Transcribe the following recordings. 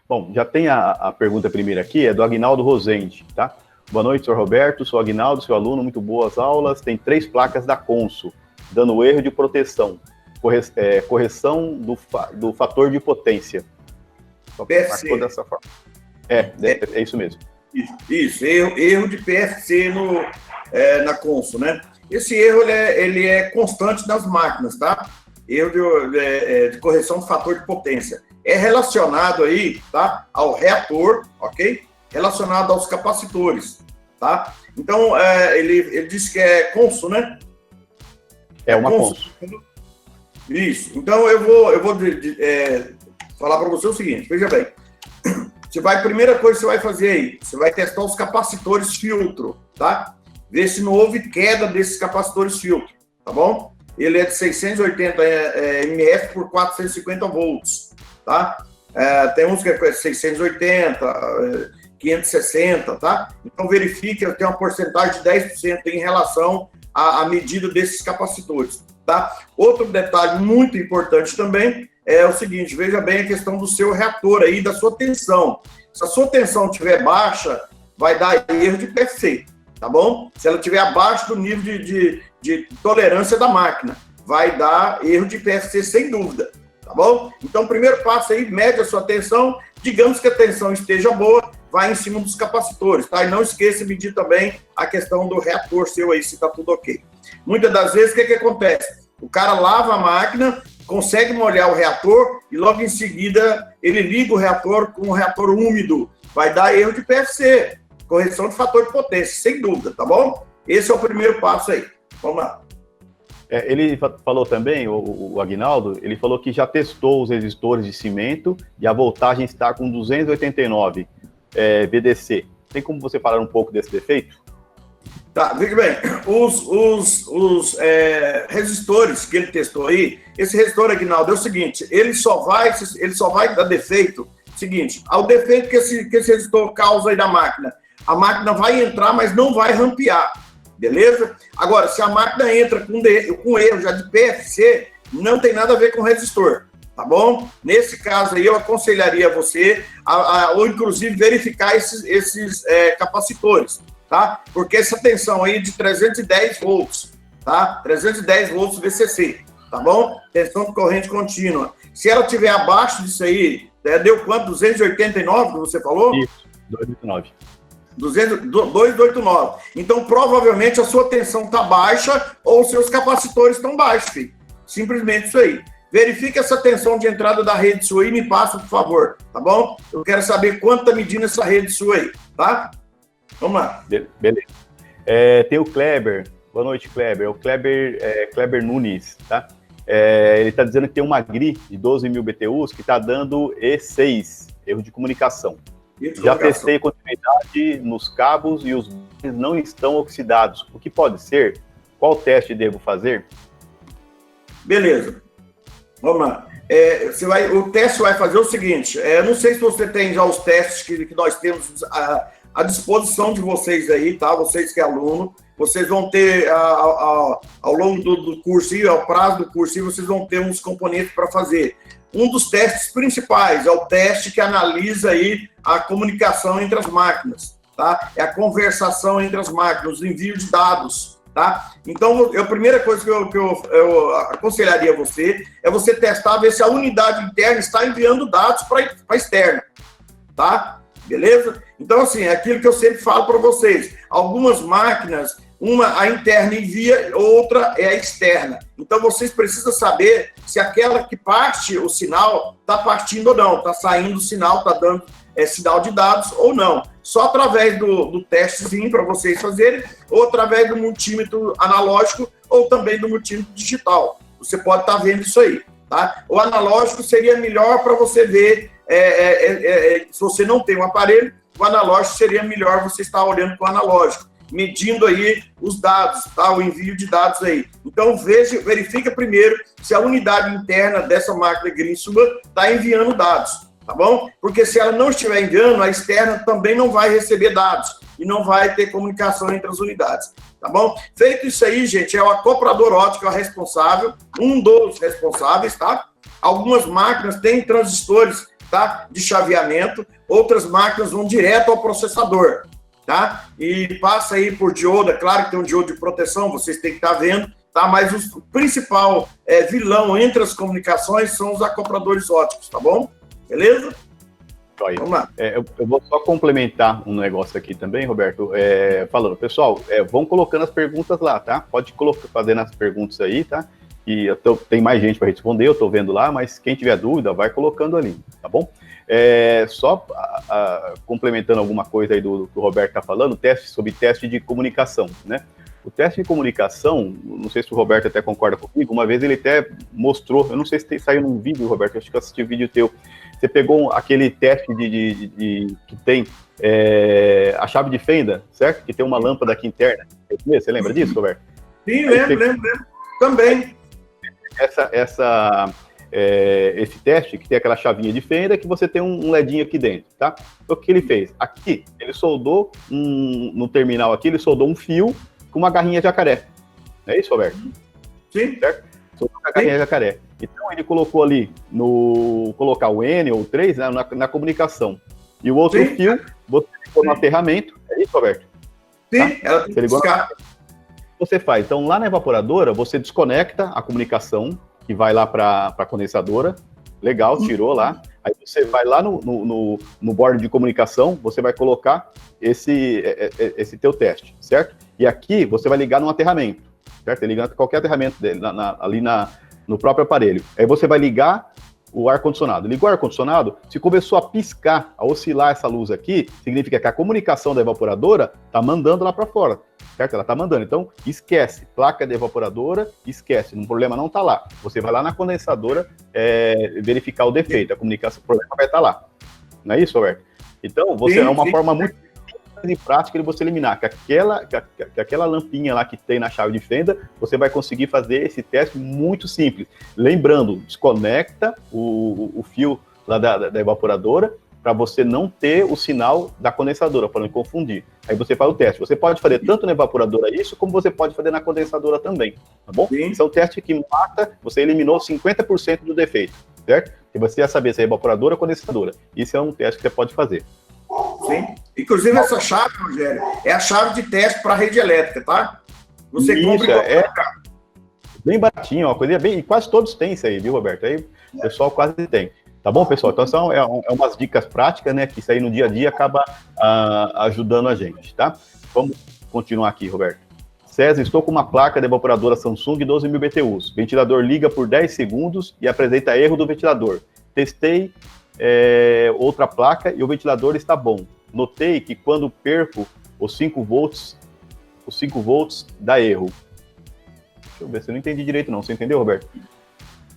Bom, já tem a pergunta primeira aqui, é do Aguinaldo Rosende, tá? Boa noite, senhor Roberto, sou Aguinaldo, seu aluno, muito boas aulas. Tem 3 placas da Consul, dando erro de proteção. Correção do fator de potência. PFC. Dessa forma. É isso mesmo. Isso, erro de PFC na Consul, né? Esse erro ele é constante nas máquinas, tá? Erro de correção do fator de potência. É relacionado aí, tá? Ao reator, ok? Relacionado aos capacitores, tá? Então, ele disse que é Consul, né? É uma Consul. Isso. Então, eu vou falar para você o seguinte, veja bem. Primeira coisa que você vai fazer aí, você vai testar os capacitores filtro, tá? Ver se não houve queda desses capacitores filtro, tá bom? Ele é de 680 mF por 450 volts, tá? Tem uns que é 680, 560, tá? Então verifique, tem uma porcentagem de 10% em relação à medida desses capacitores, tá? Outro detalhe muito importante também é o seguinte, veja bem a questão do seu reator aí, da sua tensão. Se a sua tensão estiver baixa, vai dar erro de PFC, tá bom? Se ela estiver abaixo do nível de tolerância da máquina, vai dar erro de PFC sem dúvida, tá bom? Então, o primeiro passo aí, mede a sua tensão, digamos que a tensão esteja boa, vai em cima dos capacitores, tá? E não esqueça de medir também a questão do reator seu aí, se tá tudo ok. Muitas das vezes, o que acontece? O cara lava a máquina, consegue molhar o reator e logo em seguida ele liga o reator com o reator úmido. Vai dar erro de PFC, correção de fator de potência, sem dúvida, tá bom? Esse é o primeiro passo aí. Vamos lá. Ele falou também, o Aguinaldo, ele falou que já testou os resistores de cimento e a voltagem está com 289 VDC. Tem como você falar um pouco desse defeito? Tá, veja bem, os resistores que ele testou aí, esse resistor, Aguinaldo, é o seguinte, ele só vai dar defeito, seguinte, ao defeito que esse resistor causa aí da máquina, a máquina vai entrar, mas não vai rampear, beleza? Agora, se a máquina entra com erro já de PFC, não tem nada a ver com o resistor, tá bom? Nesse caso aí, eu aconselharia você ou inclusive verificar esses capacitores, tá? Porque essa tensão aí é de 310 volts, tá? 310 volts VCC, tá bom? Tensão de corrente contínua. Se ela estiver abaixo disso aí, deu quanto? 289 que você falou? Isso, 289. 289. Então, provavelmente, a sua tensão está baixa ou seus capacitores estão baixos, filho. Simplesmente isso aí. Verifique essa tensão de entrada da rede sua aí e me passa, por favor, tá bom? Eu quero saber quanto está medindo essa rede sua aí, tá? Vamos lá. Beleza. Tem o Kleber. Boa noite, Kleber. O Kleber Nunes, tá? Ele está dizendo que tem uma GRI de 12.000 BTUs que está dando E6, erro de comunicação. Já testei continuidade nos cabos e os não estão oxidados. O que pode ser? Qual teste devo fazer? Beleza. Vamos lá. O teste vai fazer o seguinte, não sei se você tem já os testes que nós temos à disposição de vocês aí, tá? Vocês que é aluno, vocês vão ter, ao longo do cursinho, ao prazo do cursinho, vocês vão ter uns componentes para fazer. Um dos testes principais é o teste que analisa aí a comunicação entre as máquinas, tá? É a conversação entre as máquinas, o envio de dados, tá? Então, a primeira coisa que eu aconselharia a você é você testar, ver se a unidade interna está enviando dados para a externa, tá? Beleza? Então, assim, é aquilo que eu sempre falo para vocês. Algumas máquinas, a interna envia, outra é a externa. Então, vocês precisam saber se aquela que parte o sinal está partindo ou não, está saindo o sinal, está dando sinal de dados ou não. Só através do testezinho para vocês fazerem, ou através do multímetro analógico, ou também do multímetro digital. Você pode estar vendo isso aí, tá? O analógico seria melhor para você ver, se você não tem um aparelho, o analógico seria melhor você estar olhando com o analógico, medindo aí os dados, tá? O envio de dados aí. Então, verifica primeiro se a unidade interna dessa máquina GRI sua está enviando dados, tá bom? Porque se ela não estiver enviando, a externa também não vai receber dados e não vai ter comunicação entre as unidades, tá bom? Feito isso aí, gente, é o acoplador óptico responsável, um dos responsáveis, tá? Algumas máquinas têm transistores tá? De chaveamento, outras máquinas vão direto ao processador, tá? E passa aí por diodo, é claro que tem um diodo de proteção, vocês têm que estar vendo, tá? Mas o principal vilão entre as comunicações são os acopladores óticos, tá bom? Beleza? Vamos lá. Eu vou só complementar um negócio aqui também, Roberto, falando, pessoal, vão colocando as perguntas lá, tá? Pode fazendo as perguntas aí, tá? E tem mais gente para responder, eu estou vendo lá, mas quem tiver dúvida, vai colocando ali, tá bom? Só complementando alguma coisa aí do que o Roberto está falando, sobre teste de comunicação, né? O teste de comunicação, não sei se o Roberto até concorda comigo, uma vez ele até mostrou, eu não sei se saiu num vídeo, Roberto, acho que eu assisti o vídeo teu, você pegou aquele teste que tem a chave de fenda, certo? Que tem uma lâmpada aqui interna. Você lembra disso, Roberto? Sim, lembro. Também. Esse teste, que tem aquela chavinha de fenda, que você tem um LEDinho aqui dentro, tá? Então, o que ele fez? Aqui, ele soldou, no terminal aqui, ele soldou um fio com uma garrinha jacaré. Não é isso, Roberto? Sim. Certo? Soldou uma garrinha jacaré. Então, ele colocou ali, colocar o N ou o 3, né, na comunicação. E o outro fio, você ligou no aterramento. É isso, Roberto? Sim, tá? Ela tem que buscar. Você faz. Então, lá na evaporadora, você desconecta a comunicação, que vai lá para a condensadora. Legal, tirou lá. Aí você vai lá no board de comunicação, você vai colocar esse teu teste, certo? E aqui você vai ligar no aterramento, certo? Ele liga qualquer aterramento dele, ali no próprio aparelho. Aí você vai ligar o ar-condicionado. Ligou o ar-condicionado, se começou a piscar, a oscilar essa luz aqui, significa que a comunicação da evaporadora está mandando lá para fora, certo? Ela está mandando. Então, esquece. Placa de evaporadora, esquece. O problema não está lá. Você vai lá na condensadora verificar o defeito. A comunicação, o problema vai estar lá. Não é isso, Roberto? Então, é uma forma muito e prática de você eliminar que aquela lampinha lá que tem na chave de fenda, você vai conseguir fazer esse teste muito simples. Lembrando, desconecta o fio lá da evaporadora para você não ter o sinal da condensadora, para não confundir. Aí você faz o teste. Você pode fazer tanto na evaporadora isso, como você pode fazer na condensadora também, tá bom? Sim. Esse é um teste que mata, você eliminou 50% do defeito, certo? E você ia saber se é evaporadora ou condensadora. Isso é um teste que você pode fazer. Sim. Inclusive, essa chave, Rogério, é a chave de teste para a rede elétrica, tá? Você compra bem baratinho, uma coisa bem... E quase todos têm isso aí, viu, Roberto? Aí o pessoal quase tem. Tá bom, pessoal? Então, são umas dicas práticas, né? Que isso aí no dia a dia acaba ajudando a gente, tá? Vamos continuar aqui, Roberto. César, estou com uma placa de evaporadora Samsung 12.000 BTUs. Ventilador liga por 10 segundos e apresenta erro do ventilador. Testei outra placa e o ventilador está bom. Notei que quando perco os 5 volts dá erro. Deixa eu ver se eu não entendi direito não. Você entendeu, Roberto?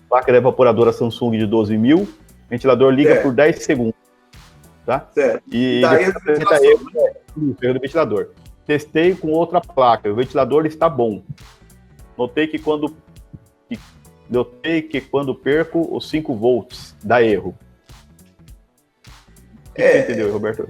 Placa de evaporadora Samsung de 12.000, ventilador liga por 10 segundos. Tá? Certo. E apresenta erro do ventilador. Testei com outra placa, o ventilador está bom. Notei que quando perco os 5 volts dá erro. Você entendeu, Roberto?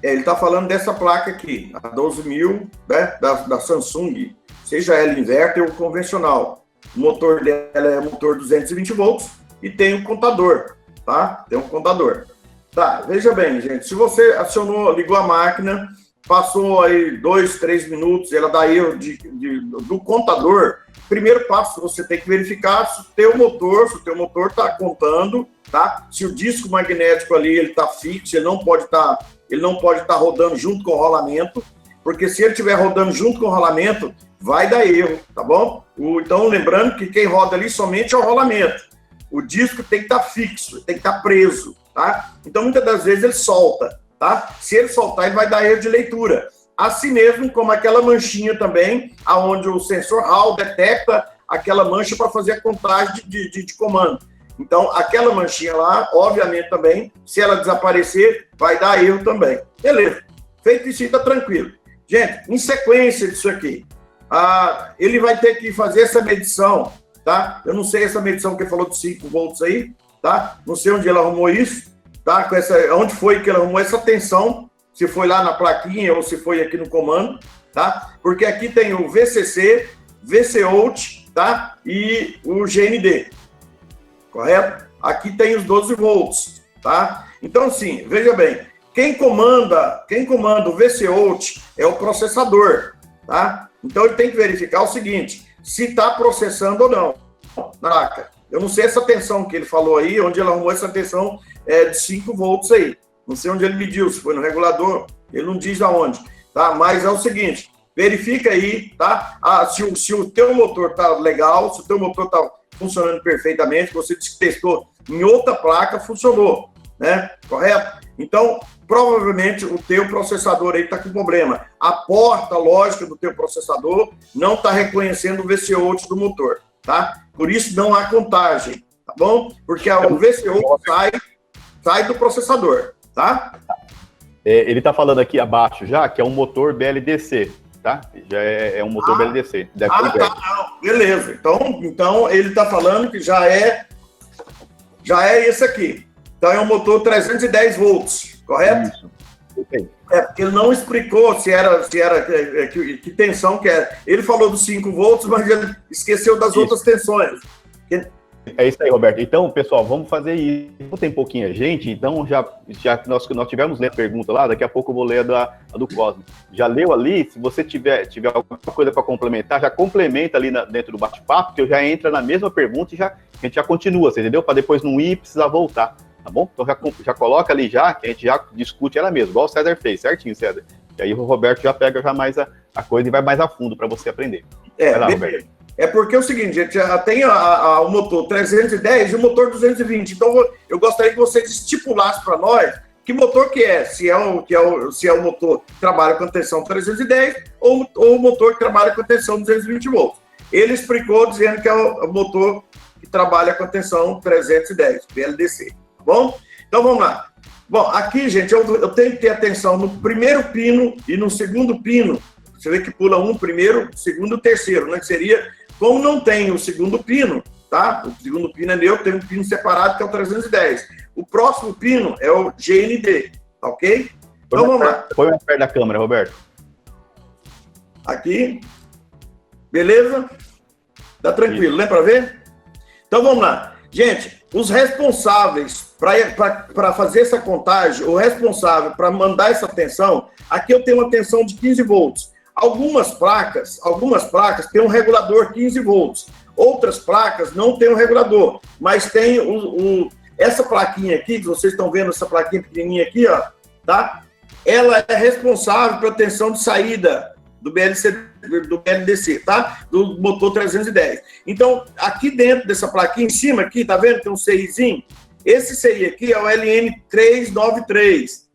Ele está falando dessa placa aqui, a 12.000, né, da Samsung, seja ela inverter ou convencional. O motor dela é motor 220 volts e tem um contador, tá? Tem um contador. Tá, veja bem, gente, se você ligou a máquina, passou aí 2, 3 minutos, ela dá erro do contador, primeiro passo, você tem que verificar se o teu motor está contando, tá? Se o disco magnético ali ele está fixo, ele não pode estar rodando junto com o rolamento, porque se ele estiver rodando junto com o rolamento, vai dar erro, tá bom? Então, lembrando que quem roda ali somente é o rolamento. O disco tem que estar fixo, tem que estar preso, tá? Então, muitas das vezes ele solta, tá? Se ele soltar, ele vai dar erro de leitura. Assim mesmo como aquela manchinha também, aonde o sensor Hall detecta aquela mancha para fazer a contagem de comando. Então, aquela manchinha lá, obviamente também, se ela desaparecer, vai dar erro também. Beleza. Feito isso, está tranquilo. Gente, em sequência disso aqui, ele vai ter que fazer essa medição, tá? Eu não sei essa medição que ele falou de 5 volts aí, tá? Não sei onde ele arrumou isso, tá? Onde foi que ele arrumou essa tensão, se foi lá na plaquinha ou se foi aqui no comando, tá? Porque aqui tem o VCC, VCOUT, tá? E o GND, correto? Aqui tem os 12 volts, tá? Então, assim, veja bem, quem comanda o VCOut é o processador, tá? Então, ele tem que verificar o seguinte, se está processando ou não. Caraca, eu não sei essa tensão que ele falou aí, onde ele arrumou essa tensão de 5 volts aí. Não sei onde ele mediu, se foi no regulador, ele não diz aonde, tá? Mas é o seguinte, verifica aí, tá? Se o teu motor tá legal, se o teu motor tá funcionando perfeitamente, você testou em outra placa, funcionou, né? Correto? Então, provavelmente o teu processador aí tá com problema. A porta lógica do teu processador não tá reconhecendo o VCOut do motor, tá? Por isso não há contagem, tá bom? Porque o VCOut sai do processador, tá? Ele tá falando aqui abaixo já que é um motor BLDC, tá? Já é um motor BLDC. Tá, não. Beleza. Então ele tá falando que já é esse aqui. Então é um motor 310 volts, correto? Isso. Okay. Porque ele não explicou se era que tensão que era. Ele falou dos 5 volts, mas ele esqueceu das outras tensões. É isso aí, Roberto. Então, pessoal, vamos fazer isso. Tem pouquinha gente, então já nós tivemos lendo a pergunta lá, daqui a pouco eu vou ler a do Cosmo. Já leu ali? Se você tiver alguma coisa para complementar, já complementa ali dentro do bate-papo, que eu já entra na mesma pergunta e a gente já continua, você entendeu? Para depois não ir e precisar voltar, tá bom? Então já coloca ali já, que a gente já discute ela mesmo, igual o César fez, certinho, César? E aí o Roberto já pega já mais a coisa e vai mais a fundo para você aprender. Vai lá, Roberto. É porque é o seguinte, gente, já tem o motor 310 e o motor 220. Então, eu gostaria que vocês estipulassem para nós que motor que é. Se é o motor que trabalha com tensão 310 ou o motor que trabalha com tensão 220 volts. Ele explicou dizendo que é o motor que trabalha com tensão 310, BLDC. Tá bom? Então, vamos lá. Bom, aqui, gente, eu tenho que ter atenção no primeiro pino e no segundo pino. Você vê que pula um primeiro, segundo e terceiro, né? Que seria... Como não tem o segundo pino, tá? O segundo pino é meu, tem um pino separado que é o 310. O próximo pino é o GND, tá ok? Então vamos lá. Põe mais perto da câmera, Roberto. Aqui. Beleza? Tá tranquilo, né? Para ver? Então vamos lá. Gente, os responsáveis para fazer essa contagem, o responsável para mandar essa tensão, aqui eu tenho uma tensão de 15 volts. Algumas placas têm um regulador 15 volts. Outras placas não têm um regulador, mas tem essa plaquinha aqui, que vocês estão vendo, essa plaquinha pequenininha aqui, ó, tá? Ela é responsável pela tensão de saída do BLDC, tá? Do motor 310. Então, aqui dentro dessa plaquinha, em cima aqui, tá vendo? Tem um CIzinho. Esse CI aqui é o LN393.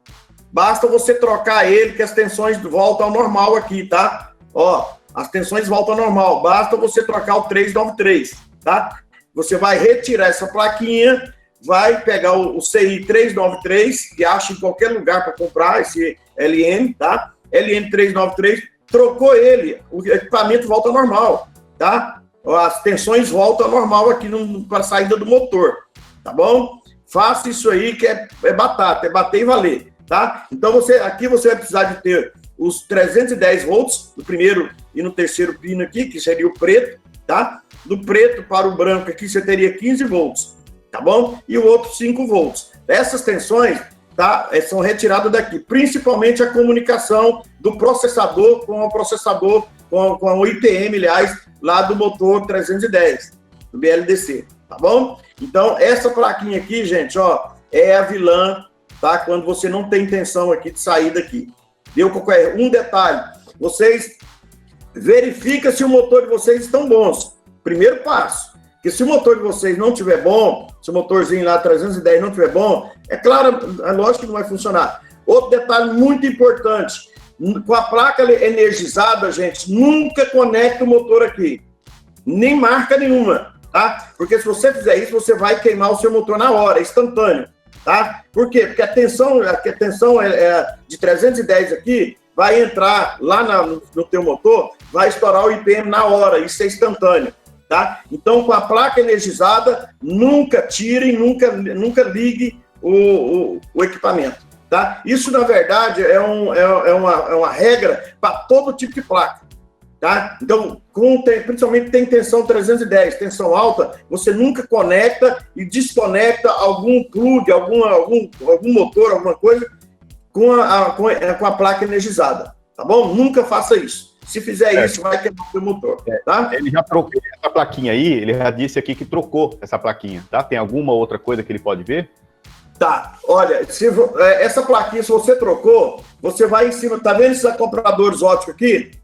Basta você trocar ele que as tensões voltam ao normal aqui, tá? Ó, as tensões voltam ao normal. Basta você trocar o 393, tá? Você vai retirar essa plaquinha, vai pegar o CI 393, que acha em qualquer lugar para comprar esse LN, tá? LN 393, trocou ele, o equipamento volta ao normal, tá? As tensões voltam ao normal aqui para a saída do motor, tá bom? Faça isso aí que é batata, é bater e valer. Tá? Então, aqui você vai precisar de ter os 310 volts no primeiro e no terceiro pino aqui, que seria o preto, tá? Do preto para o branco aqui você teria 15 volts, tá bom? E o outro 5 volts. Essas tensões, tá? São retiradas daqui, principalmente a comunicação do processador com o IPM, aliás, lá do motor 310, do BLDC, tá bom? Então, essa plaquinha aqui, gente, ó, é a vilã, tá? Quando você não tem tensão aqui de saída aqui. Deu qualquer um detalhe. Vocês verificam se o motor de vocês estão bons. Primeiro passo. Porque se o motor de vocês não estiver bom, se o motorzinho lá 310 não estiver bom, é claro, é lógico que não vai funcionar. Outro detalhe muito importante. Com a placa energizada, gente, nunca conecta o motor aqui. Nem marca nenhuma, tá? Porque se você fizer isso, você vai queimar o seu motor na hora, é instantâneo. Tá? Por quê? Porque a tensão de 310 aqui vai entrar lá no teu motor, vai estourar o IPM na hora, isso é instantâneo, tá? Então, com a placa energizada, nunca tirem, nunca ligue o equipamento, tá? Isso, na verdade, é uma regra para todo tipo de placa, Tá? Então, principalmente tem tensão 310, tensão alta, você nunca conecta e desconecta algum plug, algum motor, alguma coisa com a placa energizada, tá bom? Nunca faça isso. Se fizer isso, vai quebrar o seu motor, tá? Ele já trocou essa plaquinha aí, ele já disse aqui que trocou essa plaquinha, tá? Tem alguma outra coisa que ele pode ver? Tá, olha, essa plaquinha, se você trocou, você vai em cima, tá vendo esses acopladores óticos aqui?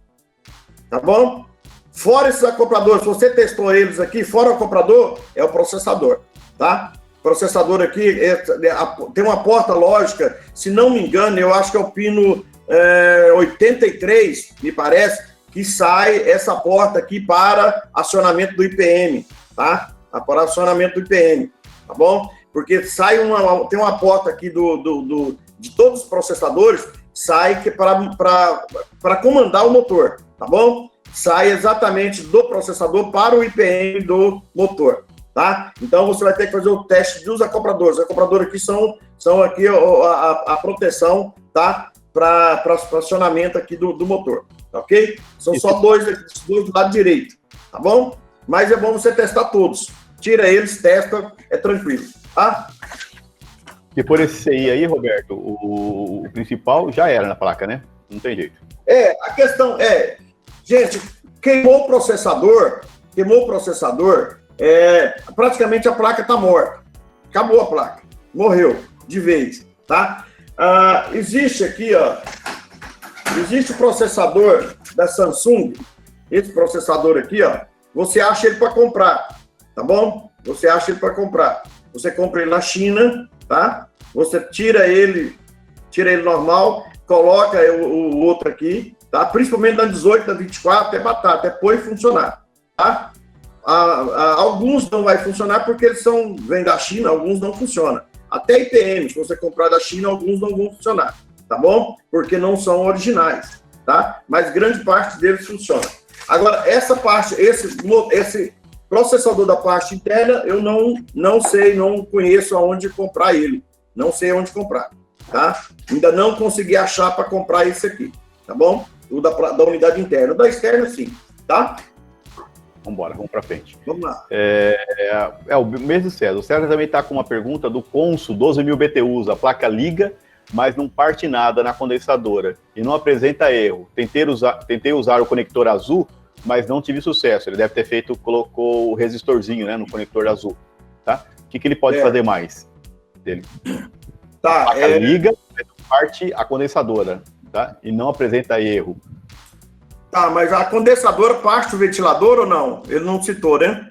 Tá bom? Fora esses acopladores, se você testou eles aqui, fora o acoplador, é o processador, tá? O processador aqui tem uma porta lógica, se não me engano, eu acho que é o pino 83, me parece, que sai essa porta aqui para acionamento do IPM, tá? Para acionamento do IPM, tá bom? Porque tem uma porta aqui de todos os processadores, sai para comandar o motor, tá bom? Sai exatamente do processador para o IPM do motor, tá? Então você vai ter que fazer o teste dos acopladores. Os acopladores aqui são aqui a proteção, tá? Para acionamento aqui do motor, tá ok? São só dois do lado direito, tá bom? Mas é bom você testar todos. Tira eles, testa, é tranquilo, tá? E por esse CI aí, Roberto, o principal já era na placa, né? Não tem jeito. A questão é, gente, queimou o processador, praticamente a placa está morta. Acabou a placa, morreu de vez, tá? Existe aqui, ó, existe o processador da Samsung, esse processador aqui, ó, você acha ele para comprar, tá bom? Você acha ele para comprar. Você compra ele na China, tá? Você tira ele normal, coloca o outro aqui, tá? Principalmente na 18, na 24, é batata, é pôr e funcionar, tá? Alguns não vai funcionar porque eles vêm da China, alguns não funcionam. Até IPM, se você comprar da China, alguns não vão funcionar, tá bom? Porque não são originais, tá? Mas grande parte deles funciona. Agora, essa parte, esse processador da parte interna, eu não sei, não conheço aonde comprar ele. Não sei onde comprar, tá? Ainda não consegui achar para comprar esse aqui, tá bom? O da unidade interna. O da externa, sim, tá? Vamos para frente. Vamos lá. O mesmo César. O César também está com uma pergunta do Consul 12.000 BTUs. A placa liga, mas não parte nada na condensadora e não apresenta erro. Tentei usar o conector azul, mas não tive sucesso. Ele deve ter colocou o resistorzinho, né, no conector azul, tá? O que ele pode fazer mais dele? Tá, a placa liga, mas não parte a condensadora, tá? E não apresenta erro. Tá, mas a condensadora parte o ventilador ou não? Ele não citou, né?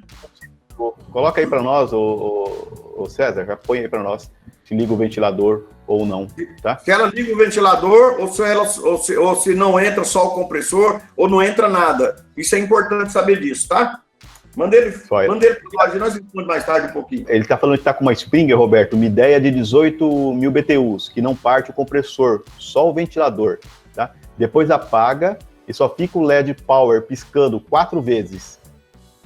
Coloca aí para nós, o César, já põe aí para nós se liga o ventilador ou não, tá? Se ela liga o ventilador ou se não entra só o compressor ou não entra nada. Isso é importante saber disso, tá? Manda ele para nós e nós respondemos mais tarde um pouquinho. Ele está falando que está com uma Springer, Roberto, uma ideia de 18.000 BTUs, que não parte o compressor, só o ventilador, tá? Depois apaga e só fica o LED Power piscando 4 vezes.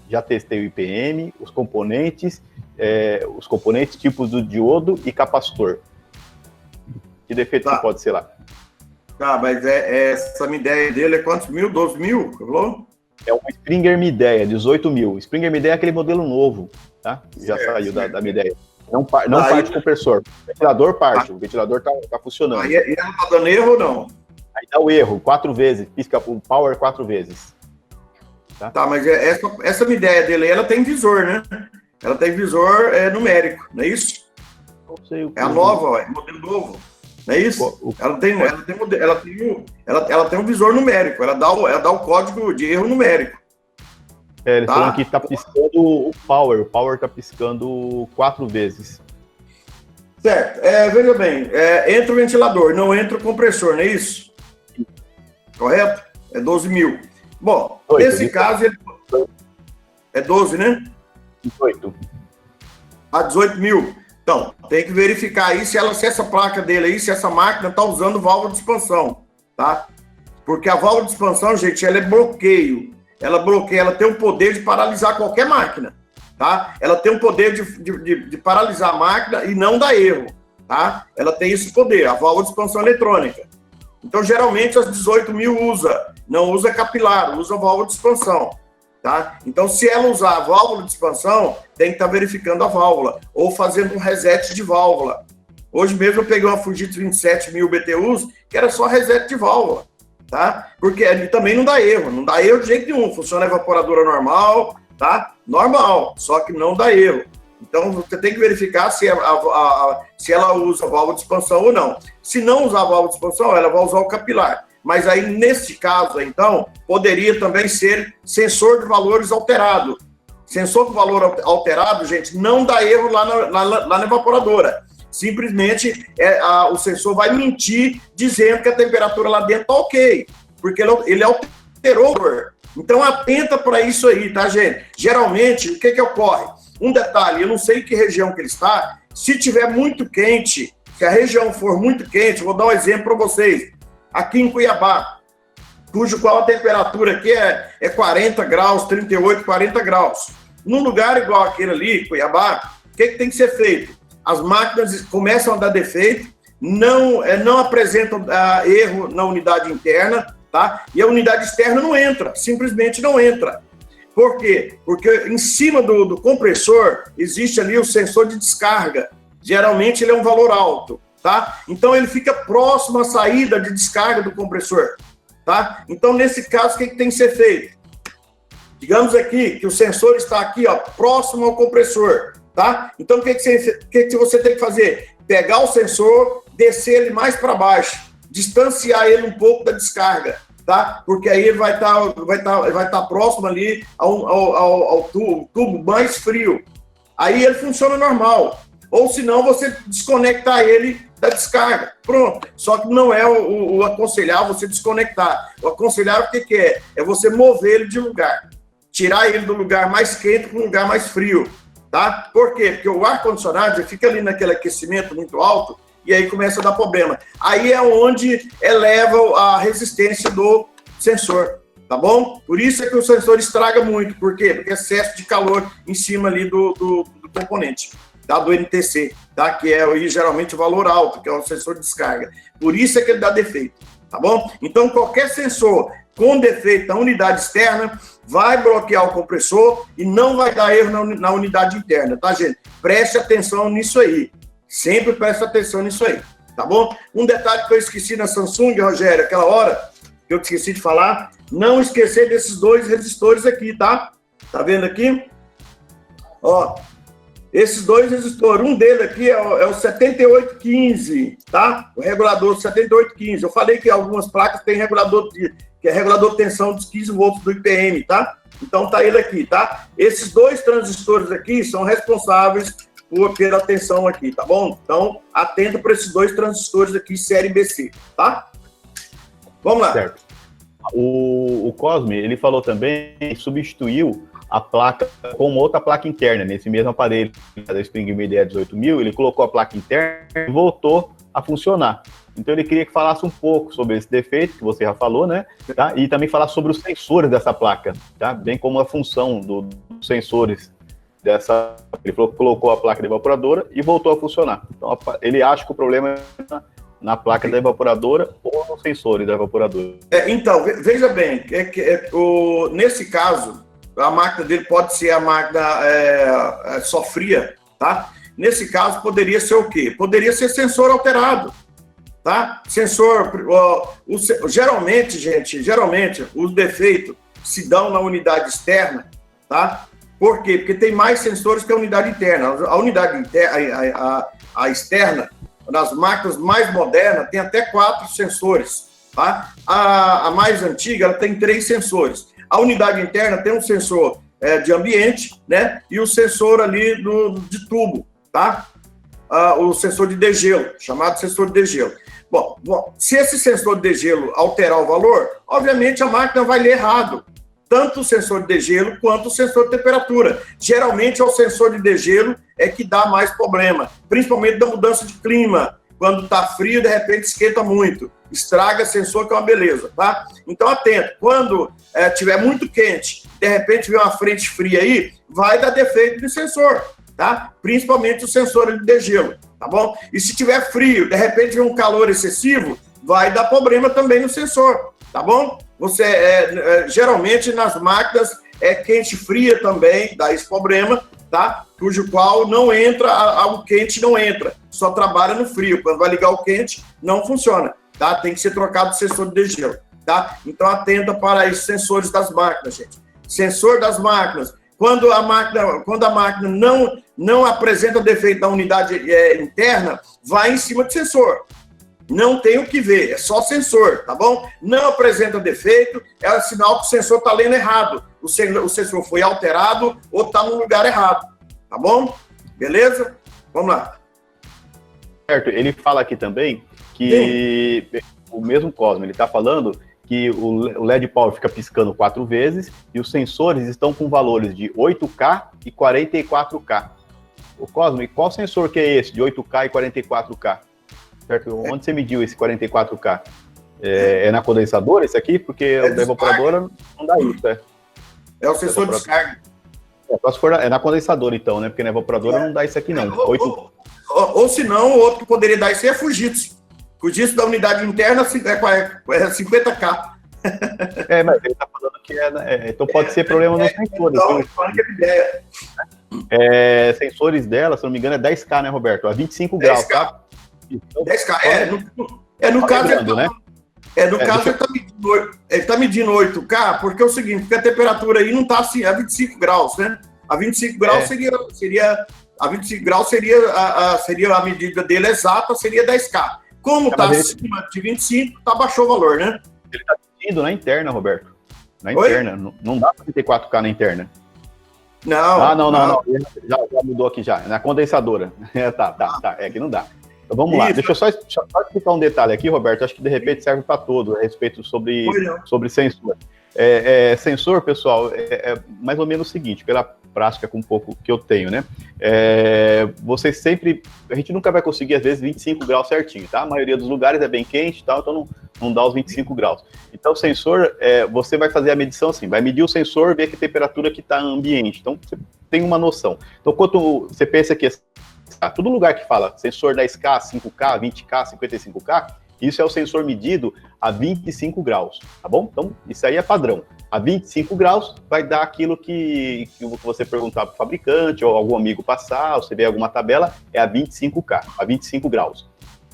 Já testei o IPM, os componentes tipos do diodo e capacitor. Que defeito que pode ser lá? Tá, mas essa minha ideia dele é quantos mil? 12 mil? Falou? É uma Springer Midea, 18.000. Springer Midea é aquele modelo novo, tá? Já saiu da Midea. Não parte o compressor. O ventilador parte, o ventilador tá funcionando. E ela tá dando erro ou não? Aí dá o erro, 4 vezes, pisca o power 4 vezes. Tá, mas essa Midea dele, ela tem visor, né? Ela tem visor numérico, não é isso? Não sei. É a nova, é modelo novo. Não é isso? Ela tem um visor numérico, ela dá o código de erro numérico. Eles falam que tá piscando o power tá piscando 4 vezes. Certo, veja bem, entra o ventilador, não entra o compressor, não é isso? Correto? É 12 mil. Bom, nesse caso, é 12, né? 18. 18 mil. Então, tem que verificar aí se essa placa dele aí, se essa máquina está usando válvula de expansão, tá? Porque a válvula de expansão, gente, ela é bloqueio. Ela bloqueia, ela tem o poder de paralisar qualquer máquina, tá? Ela tem o poder de paralisar a máquina e não dar erro, tá? Ela tem esse poder, a válvula de expansão eletrônica, Então, geralmente, as 18.000 não usa capilar, usa válvula de expansão, tá? Então, se ela usar a válvula de expansão, tem que estar verificando a válvula, ou fazendo um reset de válvula. Hoje mesmo eu peguei uma Fujitsu 27.000 BTUs, que era só reset de válvula, tá? Porque ele também não dá erro de jeito nenhum, funciona a evaporadora normal, tá? Normal, só que não dá erro. Então, você tem que verificar se ela usa válvula de expansão ou não. Se não usar a válvula de expansão, ela vai usar o capilar. Mas aí, nesse caso, então, poderia também ser sensor de valores alterado. Sensor de valor alterado, gente, não dá erro lá na evaporadora. Simplesmente, o sensor vai mentir dizendo que a temperatura lá dentro está ok, porque ele alterou. Então, atenta para isso aí, tá, gente? Geralmente, o que ocorre? Um detalhe, eu não sei que região que ele está, se tiver muito quente, se a região for muito quente, vou dar um exemplo para vocês. Aqui em Cuiabá, qual a temperatura aqui é 40 graus, 38, 40 graus. Num lugar igual aquele ali, Cuiabá, o que tem que ser feito? As máquinas começam a dar defeito, não apresentam erro na unidade interna, tá? E a unidade externa não entra, simplesmente não entra. Por quê? Porque em cima do compressor existe ali o sensor de descarga. Geralmente ele é um valor alto, tá? Então ele fica próximo à saída de descarga do compressor, tá? Então nesse caso o que tem que ser feito? Digamos aqui que o sensor está aqui, ó, próximo ao compressor, tá? Então o que você tem que fazer? Pegar o sensor, descer ele mais para baixo, distanciar ele um pouco da descarga, tá? Porque aí ele vai estar próximo ali ao tubo mais frio. Aí ele funciona normal. Ou se não, você desconectar ele da descarga. Pronto. Só que não é o aconselhável você desconectar. O aconselhável o que é? É você mover ele de lugar. Tirar ele do lugar mais quente para um lugar mais frio. Tá? Por quê? Porque o ar-condicionado fica ali naquele aquecimento muito alto e aí começa a dar problema. Aí é onde eleva a resistência do sensor, tá bom? Por isso é que o sensor estraga muito. Por quê? Porque é excesso de calor em cima ali do componente, tá? Do NTC, tá? Que é geralmente o valor alto, que é o sensor de descarga. Por isso é que ele dá defeito, tá bom? Então, qualquer sensor com defeito na unidade externa vai bloquear o compressor e não vai dar erro na unidade interna, tá, gente? Preste atenção nisso aí. Sempre preste atenção nisso aí, tá bom? Um detalhe que eu esqueci na Samsung, Rogério, aquela hora, que eu esqueci de falar, não esquecer desses dois resistores aqui, tá? Tá vendo aqui? Ó, esses dois resistores, um dele aqui é o 7815, tá? O regulador 7815. Eu falei que algumas placas têm regulador que é regulador de tensão dos 15 volts do IPM, tá? Então tá ele aqui, tá? Esses dois transistores aqui são responsáveis pela tensão aqui, tá bom? Então, atenta para esses dois transistores aqui, série BC, tá? Vamos lá. Certo. O Cosme, ele falou também que substituiu a placa com uma outra placa interna, nesse mesmo aparelho da Spring Media 18.000, ele colocou a placa interna e voltou a funcionar. Então ele queria que falasse um pouco sobre esse defeito, que você já falou, né? Tá? E também falar sobre os sensores dessa placa, tá? Bem como a função dos sensores dessa... Ele falou que colocou a placa da evaporadora e voltou a funcionar. Então ele acha que o problema é na placa da evaporadora ou nos sensores da evaporadora. Então, veja bem, nesse caso, a máquina dele pode ser a máquina só fria, tá? Nesse caso, poderia ser o quê? Poderia ser sensor alterado, tá? Sensor, geralmente, os defeitos se dão na unidade externa, tá? Por quê? Porque tem mais sensores que a unidade interna. A unidade interna, a externa, nas máquinas mais modernas, tem até 4 sensores, tá? A mais antiga, ela tem 3 sensores. A unidade interna tem um sensor de ambiente, né? E o sensor ali de tubo, tá? O sensor de degelo, chamado sensor de degelo. Bom, se esse sensor de degelo alterar o valor, obviamente a máquina vai ler errado. Tanto o sensor de degelo quanto o sensor de temperatura. Geralmente é o sensor de degelo que dá mais problema, principalmente da mudança de clima. Quando está frio, de repente esquenta muito. Estraga sensor, que é uma beleza, tá? Então, atento. Quando tiver muito quente, de repente vem uma frente fria aí, vai dar defeito no sensor, tá? Principalmente o sensor de degelo, tá bom? E se tiver frio, de repente vem um calor excessivo, vai dar problema também no sensor, tá bom? Geralmente nas máquinas é quente fria também, dá esse problema, tá? Cujo qual não entra, o quente não entra, só trabalha no frio. Quando vai ligar o quente, não funciona, tá? Tem que ser trocado o sensor de degelo, tá? Então atenta para esses sensores das máquinas, gente. Sensor das máquinas. Quando a máquina não apresenta defeito na unidade interna, vai em cima do sensor. Não tem o que ver, é só sensor, tá bom? Não apresenta defeito, é sinal que o sensor está lendo errado. O sensor foi alterado ou está no lugar errado, tá bom? Beleza? Vamos lá. Certo, ele fala aqui também que o mesmo Cosmo, ele está falando que o LED Power fica piscando 4 vezes e os sensores estão com valores de 8K e 44K. O Cosmo, e qual sensor que é esse de 8K e 44K? Certo? Onde você mediu esse 44K? É na condensadora esse aqui? Porque a evaporadora não dá isso, É o sensor de descarga. Só se for na condensadora, então, né? Porque na evaporadora não dá isso aqui, não. Ou se não, o outro que poderia dar isso é Fujitsu. Fujitsu da unidade interna é 50K. Mas ele está falando que então pode ser problema nos sensores. Então, falando que é ideia. Sensores dela, se não me engano, é 10K, né, Roberto? A 25 graus, tá? Então, 10K. No caso, né? Ele está medindo 8K, porque é o seguinte, porque a temperatura aí não está assim, a 25 graus, né? A 25 graus seria a 25 graus seria a medida dele exata, seria 10K. Como está acima de 25, baixou o valor, né? Ele está medindo na interna, Roberto. Na interna. Não dá para 34K na interna. Não. Não. Já mudou aqui já. Na condensadora. Tá. É que não dá. Então, vamos lá. Deixa eu só explicar um detalhe aqui, Roberto. Acho que de repente serve para todo a respeito sobre sensor. Sensor, pessoal, é mais ou menos o seguinte, pela prática com um pouco que eu tenho, né? A gente nunca vai conseguir, às vezes, 25 graus certinho, tá? A maioria dos lugares é bem quente, tá? Então não dá os 25 graus. Então, o sensor, você vai fazer a medição assim, vai medir o sensor, ver que temperatura que está no ambiente. Então, você tem uma noção. Então, quando você pensa que todo lugar que fala sensor 10K, 5K, 20K, 55K, isso é o sensor medido a 25 graus, tá bom? Então, isso aí é padrão. A 25 graus vai dar aquilo que você perguntar para o fabricante ou algum amigo passar, ou você vê alguma tabela, é a 25K, a 25 graus.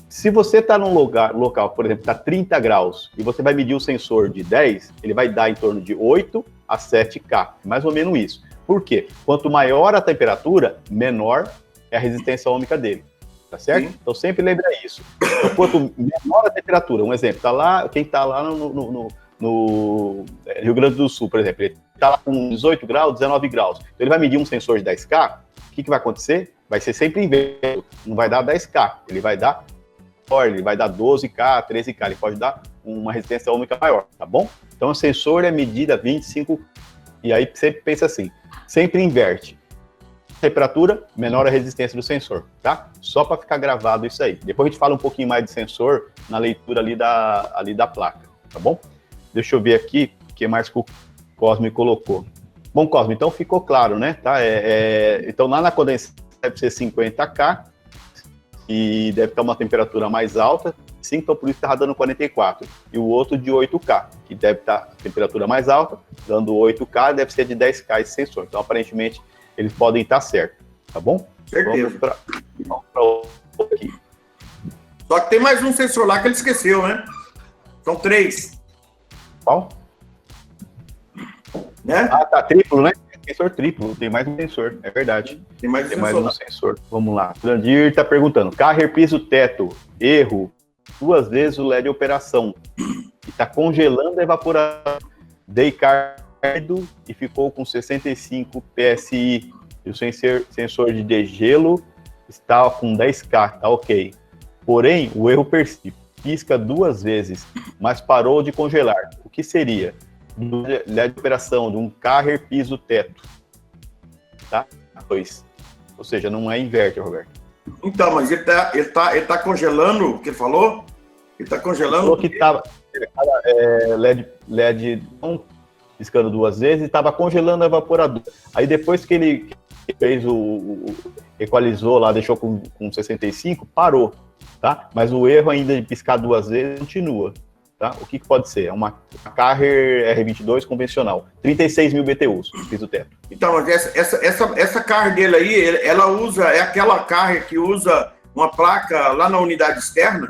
Se você está num local, por exemplo, está 30 graus, e você vai medir o sensor de 10, ele vai dar em torno de 8 a 7K, mais ou menos isso. Por quê? Quanto maior a temperatura, menor é a resistência ômica dele. Tá certo? Sim. Então sempre lembra isso. Então, quanto menor a temperatura, um exemplo, quem está lá no Rio Grande do Sul, por exemplo, ele está lá com 18 graus, 19 graus. Então ele vai medir um sensor de 10K, o que vai acontecer? Vai ser sempre inverso, não vai dar 10K, ele vai dar 12K, 13K, ele pode dar uma resistência ômica maior, tá bom? Então o sensor é medida 25, e aí sempre pensa assim, sempre inverte. Temperatura, menor a resistência do sensor, tá? Só para ficar gravado isso aí. Depois a gente fala um pouquinho mais de sensor na leitura ali da placa, tá bom? Deixa eu ver aqui o que mais que o Cosme colocou. Bom, Cosme, então ficou claro, né? Tá? Então lá na condensação deve ser 50K e deve estar uma temperatura mais alta, sim, então por isso está dando 44. E o outro de 8K, que deve estar a temperatura mais alta, dando 8K, deve ser de 10K esse sensor. Então aparentemente eles podem estar certos, tá bom? Certeza. Vamos para outro aqui. Só que tem mais um sensor lá que ele esqueceu, né? São 3. Qual? Né? Tá, triplo, né? Sensor triplo, tem mais um sensor, é verdade. Tem mais um sensor. Vamos lá. O Landir está perguntando, carrer piso teto, erro, 2 vezes o LED de operação, e está congelando a evaporação, dei carga e ficou com 65 PSI. E o sensor de degelo está com 10K, tá ok. Porém, o erro persiste, pisca 2 vezes, mas parou de congelar. O que seria? LED de operação de um carrer piso teto. Tá? 2. Ou seja, não é inverter, Roberto. Então, mas ele tá congelando o que ele falou? Ele tá congelando? Falou que estava LED não piscando 2 vezes e estava congelando a evaporadora. Aí depois que ele fez equalizou lá, deixou com 65, parou. tá? Mas o erro ainda de piscar 2 vezes continua, tá? O que pode ser? É uma Carrier R22 convencional, 36 mil BTUs, fiz o teto. Então, mas essa Carrier dele aí, ela usa, é aquela Carrier que usa uma placa lá na unidade externa?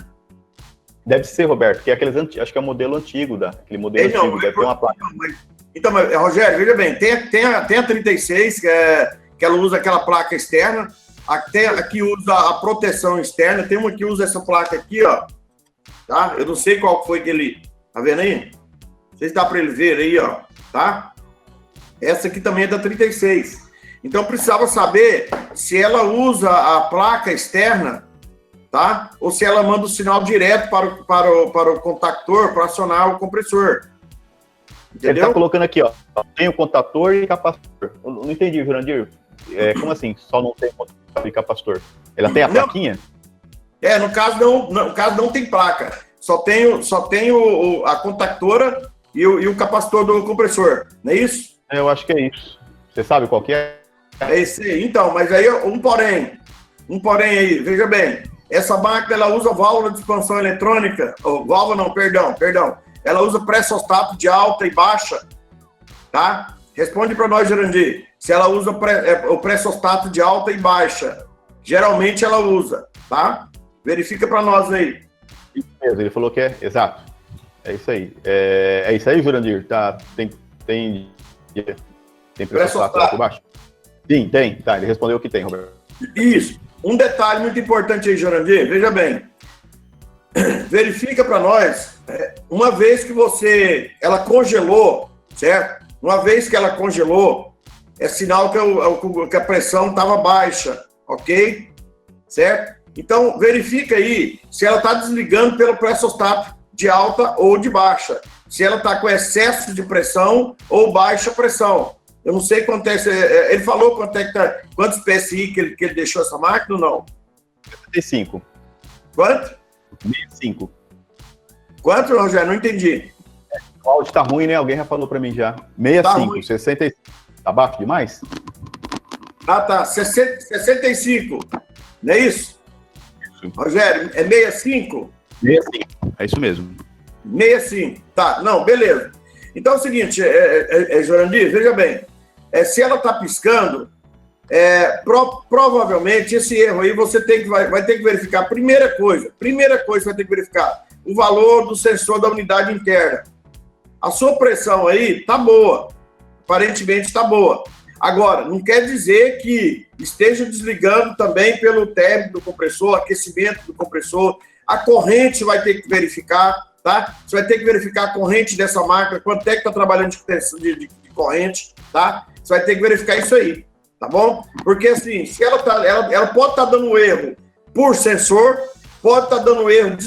Deve ser, Roberto, que é aqueles acho que é o modelo antigo, aquele modelo antigo, deve ter uma placa. Então, Rogério, veja bem, tem a 36, que ela usa aquela placa externa, tem a que usa a proteção externa, tem uma que usa essa placa aqui, ó, tá? Eu não sei qual foi que ele... Tá vendo aí? Não sei se dá para ele ver aí, ó, tá? Essa aqui também é da 36. Então, precisava saber se ela usa a placa externa, tá? Ou se ela manda o sinal direto para o contactor para acionar o compressor. Entendeu? Ele tá colocando aqui, ó, tem o contator e capacitor. Eu não entendi, Jurandir. Como assim, só não tem contator e capacitor? Ela tem a plaquinha? No caso não tem placa. Só tem a contactora e o capacitor do compressor. Não é isso? Eu acho que é isso. Você sabe qual que é? É esse aí. Então, mas aí um porém aí, veja bem. Essa máquina, ela usa válvula de expansão eletrônica, válvula não, perdão. Ela usa pressostato de alta e baixa, tá? Responde para nós, Jurandir. Se ela usa o pressostato de alta e baixa. Geralmente ela usa, tá? Verifica para nós aí. Isso mesmo, ele falou que é, exato. É isso aí. É isso aí, Jurandir? Tá, tem pressostato alto e baixo? Sim, tem. Tá, ele respondeu que tem, Roberto. Isso. Um detalhe muito importante aí, Jurandir, veja bem. Verifica para nós, uma vez que ela congelou, certo? Uma vez que ela congelou, é sinal que a pressão estava baixa, ok? Certo? Então, verifica aí se ela está desligando pelo pressostato de alta ou de baixa. Se ela está com excesso de pressão ou baixa pressão. Eu não sei quanto é. Ele falou quantos PSI que ele deixou essa máquina ou não? 65. Quanto? 65. Quanto, Rogério? Não entendi. O áudio tá ruim, né? Alguém já falou para mim já. 65, 65. Tá baixo demais? Ah, tá. 65. Não é isso? Isso. Rogério, é 65? 65. É isso mesmo. 65. Tá, não, beleza. Então é o seguinte, Jurandir, veja bem. Se ela está piscando, provavelmente esse erro aí você vai ter que verificar. Primeira coisa vai ter que verificar o valor do sensor da unidade interna. A sua pressão aí tá boa, aparentemente está boa. Agora, não quer dizer que esteja desligando também pelo término do compressor, aquecimento do compressor. A corrente vai ter que verificar, tá? Você vai ter que verificar a corrente dessa máquina, quanto é que está trabalhando de corrente, tá? Você vai ter que verificar isso aí, tá bom? Porque assim, se ela pode estar dando erro por sensor, pode estar dando erro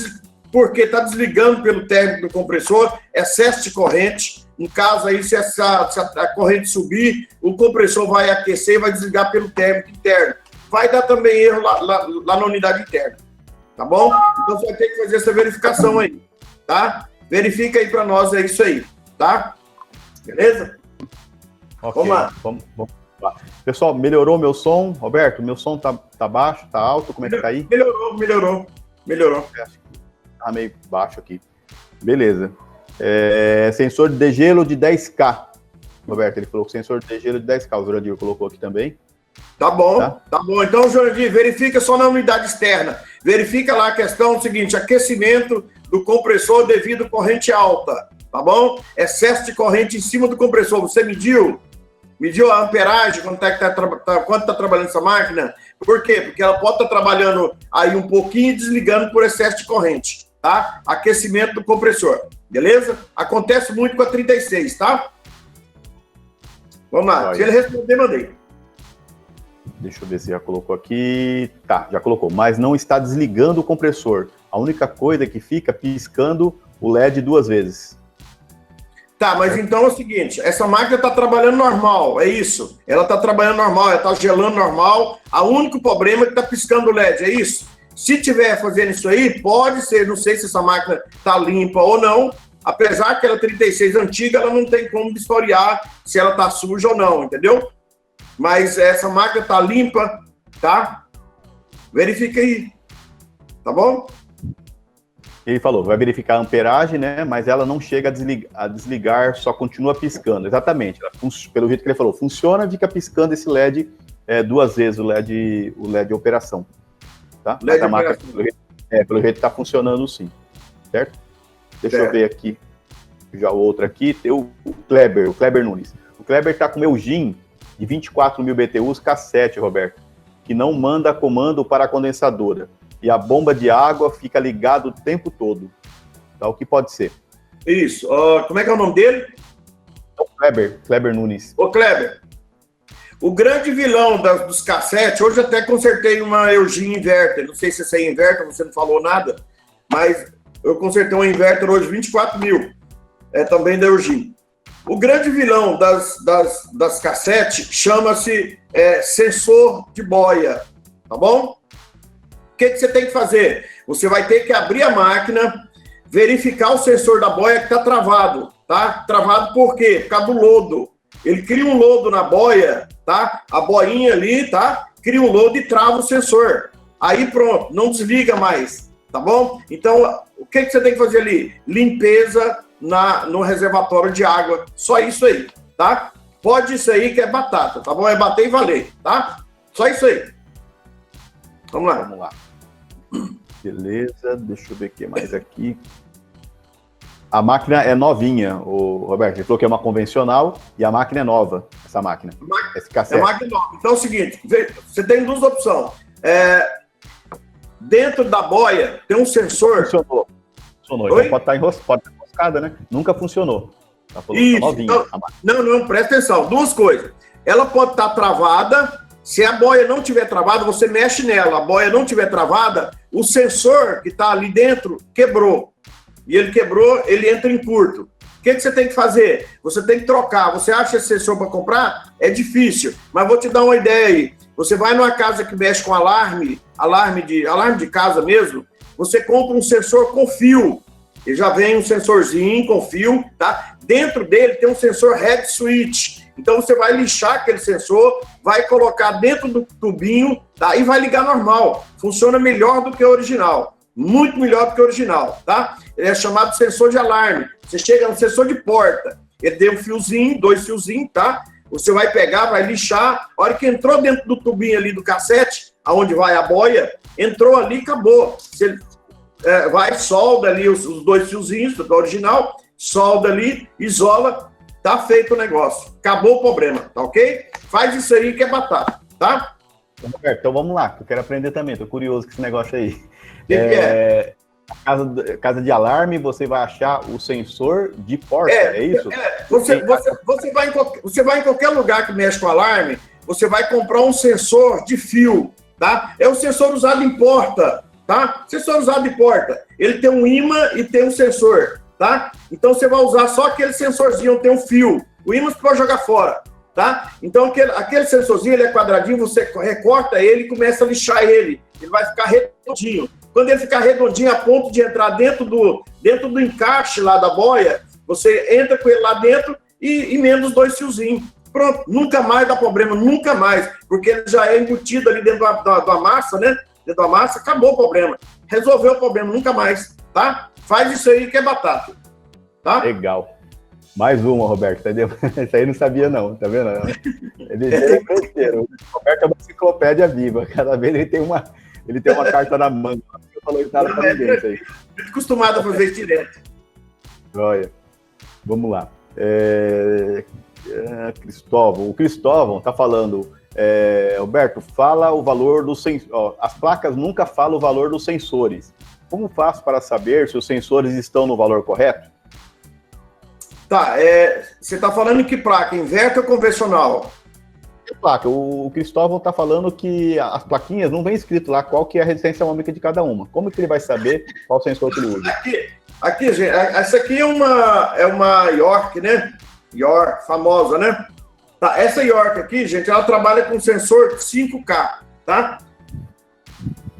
porque está desligando pelo término do compressor, excesso de corrente. No caso aí, se a corrente subir, o compressor vai aquecer e vai desligar pelo término interno. Vai dar também erro lá na unidade interna, tá bom? Então você vai ter que fazer essa verificação aí, tá? Verifica aí para nós, é isso aí, tá? Beleza? Okay. Vamos lá. Vamos lá. Pessoal, melhorou meu som? Roberto, meu som tá baixo, tá alto? Como é que tá aí? Melhorou. Acho que tá meio baixo aqui. Beleza. Sensor de degelo de 10K. Roberto, ele falou que sensor de degelo de 10K. O Jurandir colocou aqui também. Tá bom. Então, Jurandir, verifica só na unidade externa. Verifica lá a questão seguinte, aquecimento do compressor devido à corrente alta, tá bom? Excesso de corrente em cima do compressor. Você mediu a amperagem, quanto tá trabalhando essa máquina? Por quê? Porque ela pode estar trabalhando aí um pouquinho e desligando por excesso de corrente, tá? Aquecimento do compressor, beleza? Acontece muito com a 36, tá? Vamos lá. Olha. Se ele responder, mandei. Deixa eu ver se já colocou aqui. Tá, já colocou. Mas não está desligando o compressor. A única coisa é que fica piscando o LED 2 vezes. Tá, mas então é o seguinte, essa máquina está trabalhando normal, é isso? Ela está trabalhando normal, ela está gelando normal, o único problema é que está piscando o LED, é isso? Se tiver fazendo isso aí, pode ser, não sei se essa máquina está limpa ou não, apesar que ela é 36 antiga, ela não tem como historiar se ela está suja ou não, entendeu? Mas essa máquina está limpa, tá? Verifica aí. Tá bom? Ele falou, vai verificar a amperagem, né? Mas ela não chega a desligar, só continua piscando. Exatamente. Pelo jeito que ele falou, funciona, fica piscando esse LED 2 vezes o LED de operação. Tá? LED Mas a máquina, operação. pelo jeito está funcionando sim. Certo? Deixa eu ver aqui. Já o outro aqui, tem o Kleber Nunes. O Kleber está com o meu GIM de 24.000 BTUs cassete, Roberto, que não manda comando para a condensadora. E a bomba de água fica ligada o tempo todo. Tá? O que pode ser? Isso. Como é que é o nome dele? O Kleber Nunes. Ô, Kleber, o grande vilão dos cassetes, hoje até consertei uma Eugene Inverter, não sei se essa é Inverter, você não falou nada, mas eu consertei uma Inverter hoje, 24.000, também da Eugene. O grande vilão das cassetes chama-se sensor de boia, tá bom? O que você tem que fazer? Você vai ter que abrir a máquina, verificar o sensor da boia que está travado, tá? Travado por quê? Por causa do lodo. Ele cria um lodo na boia, tá? A boinha ali, tá? Cria um lodo e trava o sensor. Aí pronto, não desliga mais, tá bom? Então, o que você tem que fazer ali? Limpeza no reservatório de água. Só isso aí, tá? Pode isso aí que é batata, tá bom? É bater e valer, tá? Só isso aí. Vamos lá. Beleza, deixa eu ver o que mais aqui. A máquina é novinha, o Roberto. Ele falou que é uma convencional e a máquina é nova, essa máquina. Esse cassete. É máquina nova. Então é o seguinte, você tem duas opções. Dentro da boia tem um sensor. Funcionou. Então pode estar enroscada, né? Nunca funcionou. Tá falando, isso. Tá novinha, então, não, presta atenção. Duas coisas. Ela pode estar travada. Se a boia não estiver travada, você mexe nela. A boia não estiver travada, o sensor que está ali dentro quebrou. E ele quebrou, ele entra em curto. O que você tem que fazer? Você tem que trocar. Você acha esse sensor para comprar? É difícil. Mas vou te dar uma ideia aí. Você vai numa casa que mexe com alarme de casa mesmo, você compra um sensor com fio. Ele já vem um sensorzinho com fio, tá? Dentro dele tem um sensor head switch. Então você vai lixar aquele sensor, vai colocar dentro do tubinho, tá? E vai ligar normal. Funciona melhor do que o original. Muito melhor do que o original, tá? Ele é chamado sensor de alarme. Você chega no sensor de porta, ele tem um fiozinho, 2 fiozinhos, tá? Você vai pegar, vai lixar. A hora que entrou dentro do tubinho ali do cassete, aonde vai a boia, entrou ali, acabou. Você vai, solda ali os 2 fiozinhos do original, solda ali, isola, tá feito o negócio. Acabou o problema, tá ok? Faz isso aí que é batata, tá? Roberto, então vamos lá, que eu quero aprender também, tô curioso com esse negócio aí. O que é? Casa de alarme, você vai achar o sensor de porta, é isso? Você vai em qualquer lugar que mexe com alarme, você vai comprar um sensor de fio, tá? É o sensor usado em porta, tá? Sensor usado em porta. Ele tem um ímã e tem um sensor, tá? Então você vai usar só aquele sensorzinho, tem um fio. O ímã você pode jogar fora, tá? Então aquele sensorzinho, ele é quadradinho, você recorta ele e começa a lixar ele. Ele vai ficar redondinho. Quando ele ficar redondinho a ponto de entrar dentro do encaixe lá da boia, você entra com ele lá dentro e emenda os 2 fiozinhos. Pronto, nunca mais dá problema, nunca mais, porque ele já é embutido ali dentro da massa, né? Dentro da massa, acabou o problema. Resolveu o problema, nunca mais, tá? Faz isso aí que é batata, tá? Legal. Mais uma, Roberto, entendeu? Isso aí eu não sabia não, tá vendo? Ele é besteira. O Roberto é uma enciclopédia viva, cada vez ele tem uma carta na manga. Eu falei nada pra ninguém isso aí. Muito acostumado a fazer isso direto. Olha, vamos lá. O Cristóvão tá falando, Roberto, fala o valor dos sensores. As placas nunca falam o valor dos sensores. Como faço para saber se os sensores estão no valor correto? Tá, você tá falando que placa, inverter ou convencional? Placa. O Cristóvão está falando que as plaquinhas não vem escrito lá qual que é a resistência ohmica de cada uma. Como que ele vai saber qual sensor que ele usa? Aqui, gente, essa aqui é uma York, né? York, famosa, né? Tá, essa York aqui, gente, ela trabalha com sensor 5K, tá?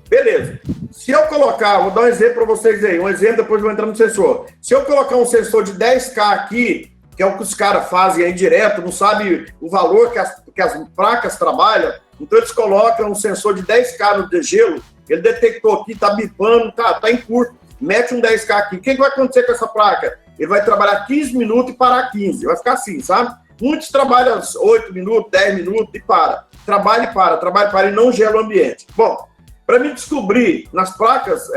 Beleza. Se eu colocar, vou dar um exemplo para vocês aí, um exemplo, depois eu vou entrar no sensor. Se eu colocar um sensor de 10K aqui, que é o que os caras fazem aí direto, não sabe o valor que as placas trabalham, então eles colocam um sensor de 10K no degelo, ele detectou aqui, tá bipando, tá em curto, mete um 10K aqui. O que vai acontecer com essa placa? Ele vai trabalhar 15 minutos e parar 15, vai ficar assim, sabe? Muitos trabalham 8 minutos, 10 minutos e para. Trabalha e para e não gela o ambiente. Bom, para me descobrir nas placas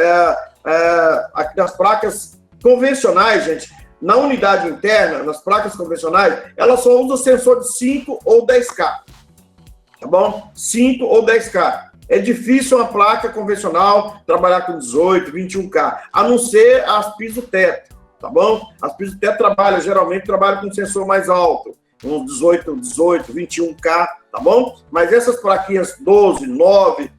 convencionais, gente, na unidade interna, nas placas convencionais, ela só usa sensor de 5 ou 10K, tá bom? 5 ou 10K. É difícil uma placa convencional trabalhar com 18, 21K, a não ser as piso-teto, tá bom? As piso-teto geralmente trabalham com sensor mais alto, uns 18, 21K, tá bom? Mas essas plaquinhas 12, 9,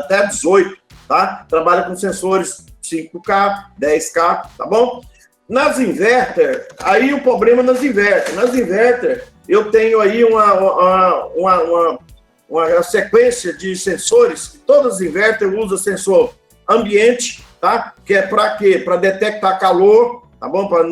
até 18, tá? Trabalham com sensores 5K, 10K, tá bom? Nas inverter, aí o problema nas inverter. Nas inverter, eu tenho aí uma sequência de sensores, que todas as inverter usam sensor ambiente, tá? Que é para quê? Para detectar calor, tá bom? Para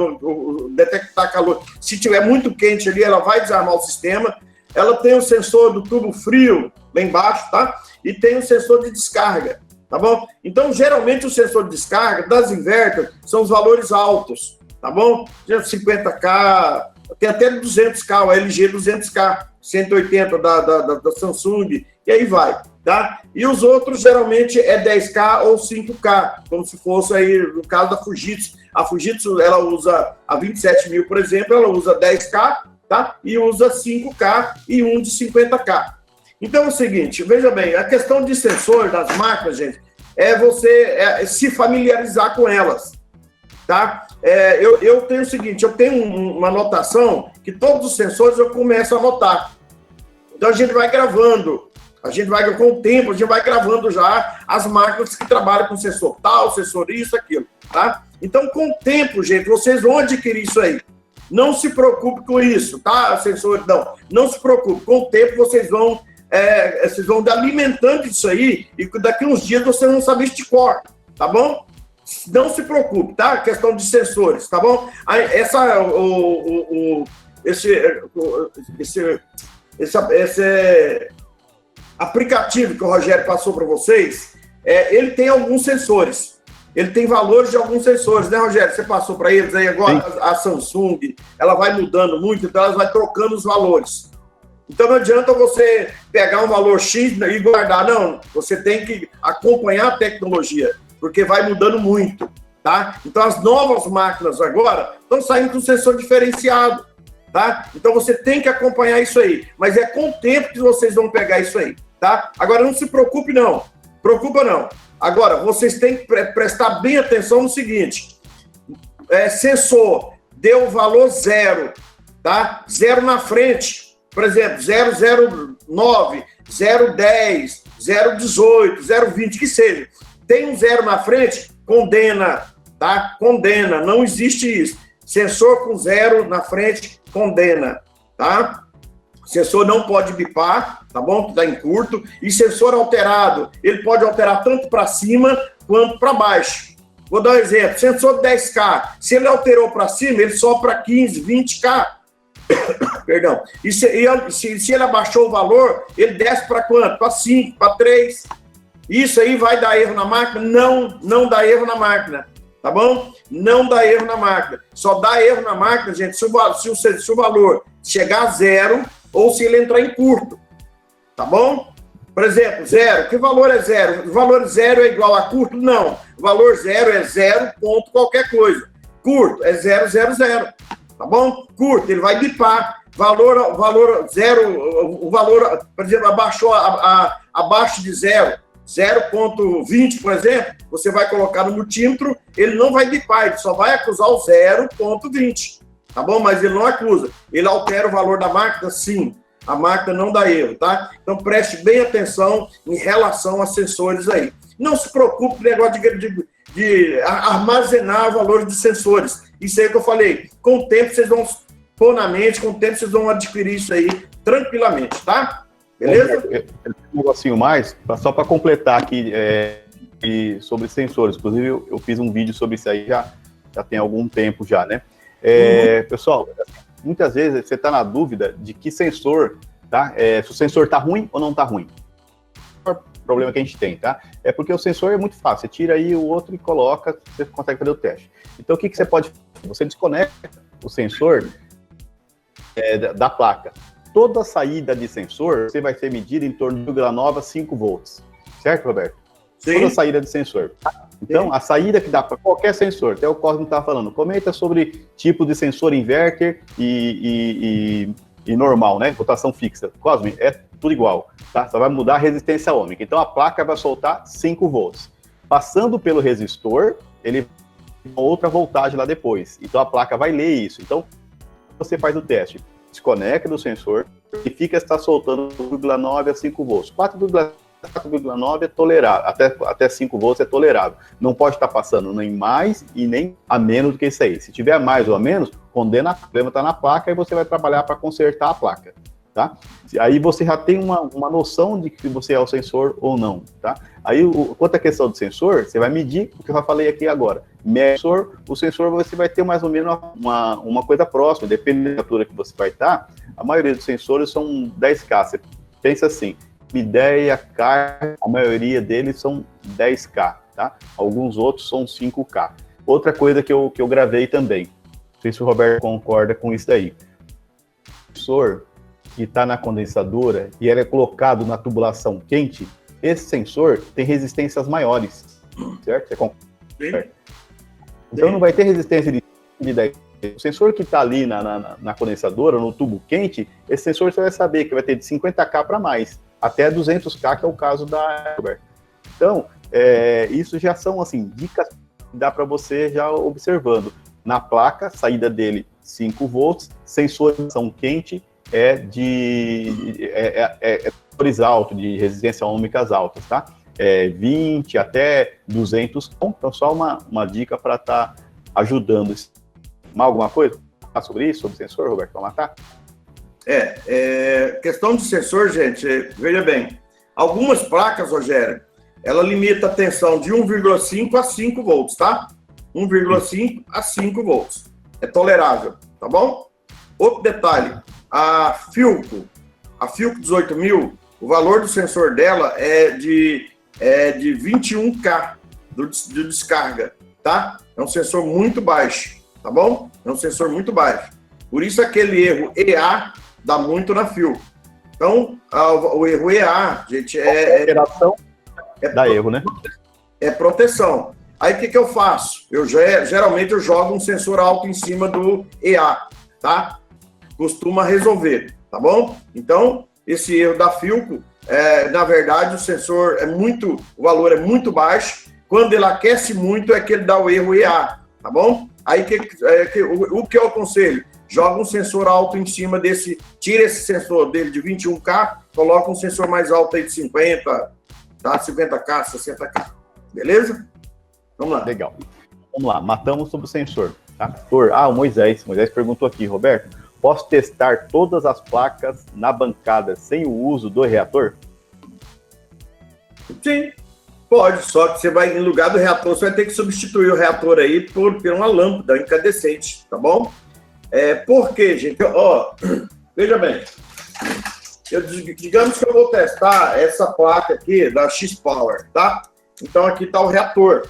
detectar calor. Se tiver muito quente ali, ela vai desarmar o sistema. Ela tem o sensor do tubo frio lá embaixo, tá? E tem o sensor de descarga, tá bom? Então, geralmente, o sensor de descarga das inverter são os valores altos, tá bom? 50K, tem até 200K, o LG 200K, 180 da Samsung, e aí vai, tá? E os outros, geralmente, é 10K ou 5K, como se fosse aí, no caso da Fujitsu. A Fujitsu, ela usa a 27.000, por exemplo, ela usa 10K, tá? E usa 5K e um de 50K. Então é o seguinte, veja bem, a questão de sensor das máquinas, gente, é você se familiarizar com elas, tá? Eu tenho o seguinte, eu tenho uma anotação que todos os sensores eu começo a anotar. Então a gente vai gravando, com o tempo, a gente vai gravando já as máquinas que trabalham com sensor tal, sensor isso, aquilo, tá? Então com o tempo, gente, vocês vão adquirir isso aí. Não se preocupe com isso, tá? Sensor, não se preocupe. Com o tempo vocês vão alimentando isso aí e daqui uns dias vocês vão saber de cor, tá bom? Não se preocupe, tá? Questão de sensores, tá bom? Esse aplicativo que o Rogério passou para vocês, ele tem alguns sensores. Ele tem valores de alguns sensores, né, Rogério? Você passou para eles aí agora. Sim. A Samsung, ela vai mudando muito, então ela vai trocando os valores. Então não adianta você pegar um valor X e guardar, não. Você tem que acompanhar a tecnologia, porque vai mudando muito, tá? Então as novas máquinas agora estão saindo com sensor diferenciado, tá? Então você tem que acompanhar isso aí. Mas é com o tempo que vocês vão pegar isso aí, tá? Agora não se preocupe não. Preocupa não. Agora, vocês têm que prestar bem atenção no seguinte. Sensor deu valor 0, tá? 0 na frente. Por exemplo, 009, 010, 018, 020, que seja. Tem um 0 na frente, condena, tá? Condena, não existe isso. Sensor com 0 na frente, condena, tá? Sensor não pode bipar, tá bom? Que tá em curto. E sensor alterado, ele pode alterar tanto para cima quanto para baixo. Vou dar um exemplo. Sensor 10K, se ele alterou para cima, ele sobe para 15, 20K. Perdão. E se ele abaixou o valor, ele desce para quanto? Para 5, para 3. Isso aí vai dar erro na máquina? Não dá erro na máquina. Tá bom? Não dá erro na máquina. Só dá erro na máquina, gente, se o valor chegar a 0 ou se ele entrar em curto. Tá bom? Por exemplo, 0. Que valor é 0? O valor 0 é igual a curto? Não. O valor 0 é 0 ponto qualquer coisa. Curto é 000. Tá bom? Curto, ele vai bipar. Valor 0, o valor, por exemplo, abaixou abaixo de 0, 0,20, por exemplo, você vai colocar no multímetro, ele não vai bipar, ele só vai acusar o 0,20. Tá bom? Mas ele não acusa. Ele altera o valor da máquina, sim. A máquina não dá erro, tá? Então preste bem atenção em relação a sensores aí. Não se preocupe com o negócio de armazenar valores de sensores. Isso aí que eu falei. Com o tempo vocês vão pôr na mente, com o tempo vocês vão adquirir isso aí tranquilamente, tá? Beleza? Um negocinho mais, só para completar aqui sobre sensores. Inclusive, eu fiz um vídeo sobre isso aí já tem algum tempo já, né? Pessoal, muitas vezes você está na dúvida de que sensor, tá? Se o sensor está ruim ou não está ruim. problema que a gente tem, tá? É porque o sensor é muito fácil, você tira aí o outro e coloca, você consegue fazer o teste. Então, o que você pode fazer? Você desconecta o sensor da placa. Toda saída de sensor, você vai ser medida em torno de 1,9 a 5 volts. Certo, Roberto? Sim. Toda saída de sensor. Então, a saída que dá para qualquer sensor, até o Cosmo estava falando, comenta sobre tipo de sensor inverter e normal, né? Rotação fixa. Cosmo, é tudo igual, tá? Só vai mudar a resistência ohmica. Então, a placa vai soltar 5 volts. Passando pelo resistor, ele tem outra voltagem lá depois. Então, a placa vai ler isso. Então, você faz o teste. Desconecta do sensor e fica está soltando 4,9 a 5 volts. 4,9 é tolerável, até 5 volts é tolerável. Não pode estar passando nem mais e nem a menos do que isso aí. Se tiver mais ou a menos, condena, o problema está na placa e você vai trabalhar para consertar a placa, tá? Aí você já tem uma noção de que você é o sensor ou não, tá? Aí, quanto à questão do sensor, você vai medir o que eu já falei aqui agora. O sensor você vai ter mais ou menos uma coisa próxima, dependendo da altura que você vai estar. A maioria dos sensores são 10K. Você pensa assim, ideia, K, a maioria deles são 10K, tá? Alguns outros são 5K. Outra coisa que eu gravei também, não sei se o Roberto concorda com isso daí. O sensor que está na condensadora e ele é colocado na tubulação quente, esse sensor tem resistências maiores, certo? Você concorda? Sim. Então não vai ter resistência de 10. O sensor que está ali na condensadora, no tubo quente, esse sensor você vai saber que vai ter de 50K para mais, até 200K, que é o caso da Uber. Então, isso já são assim, dicas que dá para você já observando. Na placa, saída dele 5 volts, sensorização quente sensores altos, de resistência ohmicas altas, tá? 20 até 200, então só uma dica para estar ajudando. Alguma coisa sobre isso, sobre sensor, Roberto, para matar? Questão de sensor, gente, veja bem, algumas placas, Rogério, ela limita a tensão de 1,5 a 5 volts, tá? 1,5 a 5 volts. É tolerável, tá bom? Outro detalhe, a Philco 18000, o valor do sensor dela é de 21K de descarga, tá? É um sensor muito baixo, tá bom? É um sensor muito baixo. Por isso aquele erro EA dá muito na Philco. Então, o erro EA, gente, dá erro, né? É proteção. Aí o que eu faço? Geralmente eu jogo um sensor alto em cima do EA, tá? Costuma resolver, tá bom? Então, esse erro da Philco, na verdade, o valor é muito baixo. Quando ele aquece muito, é que ele dá o erro EA, tá bom? Aí o que eu aconselho? Joga um sensor alto em cima desse, tira esse sensor dele de 21K, coloca um sensor mais alto aí de 50, tá? 50K, 60K, beleza? Vamos lá. Legal. Vamos lá, matamos sobre o sensor, tá? O Moisés perguntou aqui, Roberto, posso testar todas as placas na bancada sem o uso do reator? Sim, pode, só que você vai, em lugar do reator, você vai ter que substituir o reator aí por uma lâmpada incandescente, tá bom? Por quê, gente? Veja bem, digamos que eu vou testar essa placa aqui da X-Power, tá? Então aqui está o reator,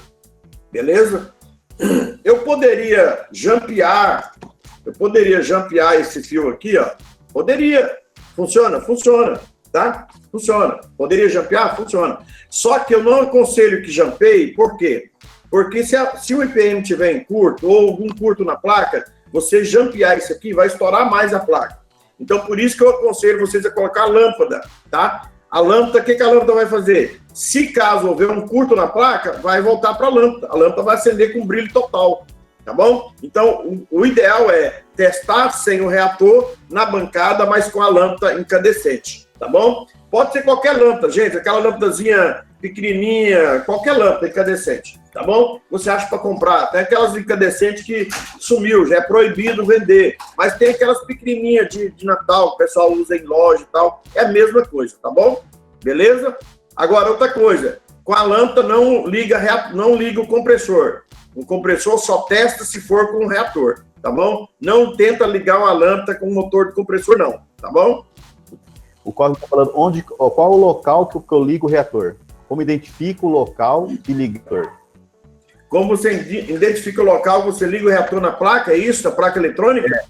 beleza? Eu poderia jampear esse fio aqui, ó. Poderia. Funciona, tá? Funciona. Poderia jampear? Funciona. Só que eu não aconselho que jampeie, por quê? Porque se o IPM tiver em curto ou algum curto na placa, você jampear isso aqui vai estourar mais a placa. Então, por isso que eu aconselho vocês a colocar a lâmpada, tá? A lâmpada, o que a lâmpada vai fazer? Se caso houver um curto na placa, vai voltar para a lâmpada. A lâmpada vai acender com brilho total, tá bom? Então, o ideal é testar sem o reator na bancada, mas com a lâmpada incandescente, tá bom? Pode ser qualquer lâmpada, gente, aquela lâmpadazinha pequenininha, qualquer lâmpada incandescente, tá bom? Você acha para comprar, tem aquelas incandescentes que sumiu, já é proibido vender, mas tem aquelas pequenininhas de Natal que o pessoal usa em loja e tal, é a mesma coisa, tá bom? Beleza? Agora, outra coisa, com a lâmpada não liga o compressor. O compressor só testa se for com o reator, tá bom? Não tenta ligar uma lâmpada com o motor de compressor, não, tá bom? O Cosmo está falando qual o local que eu ligo o reator? Como identifica o local e liga o reator? Como você identifica o local, você liga o reator na placa, é isso? Na placa eletrônica?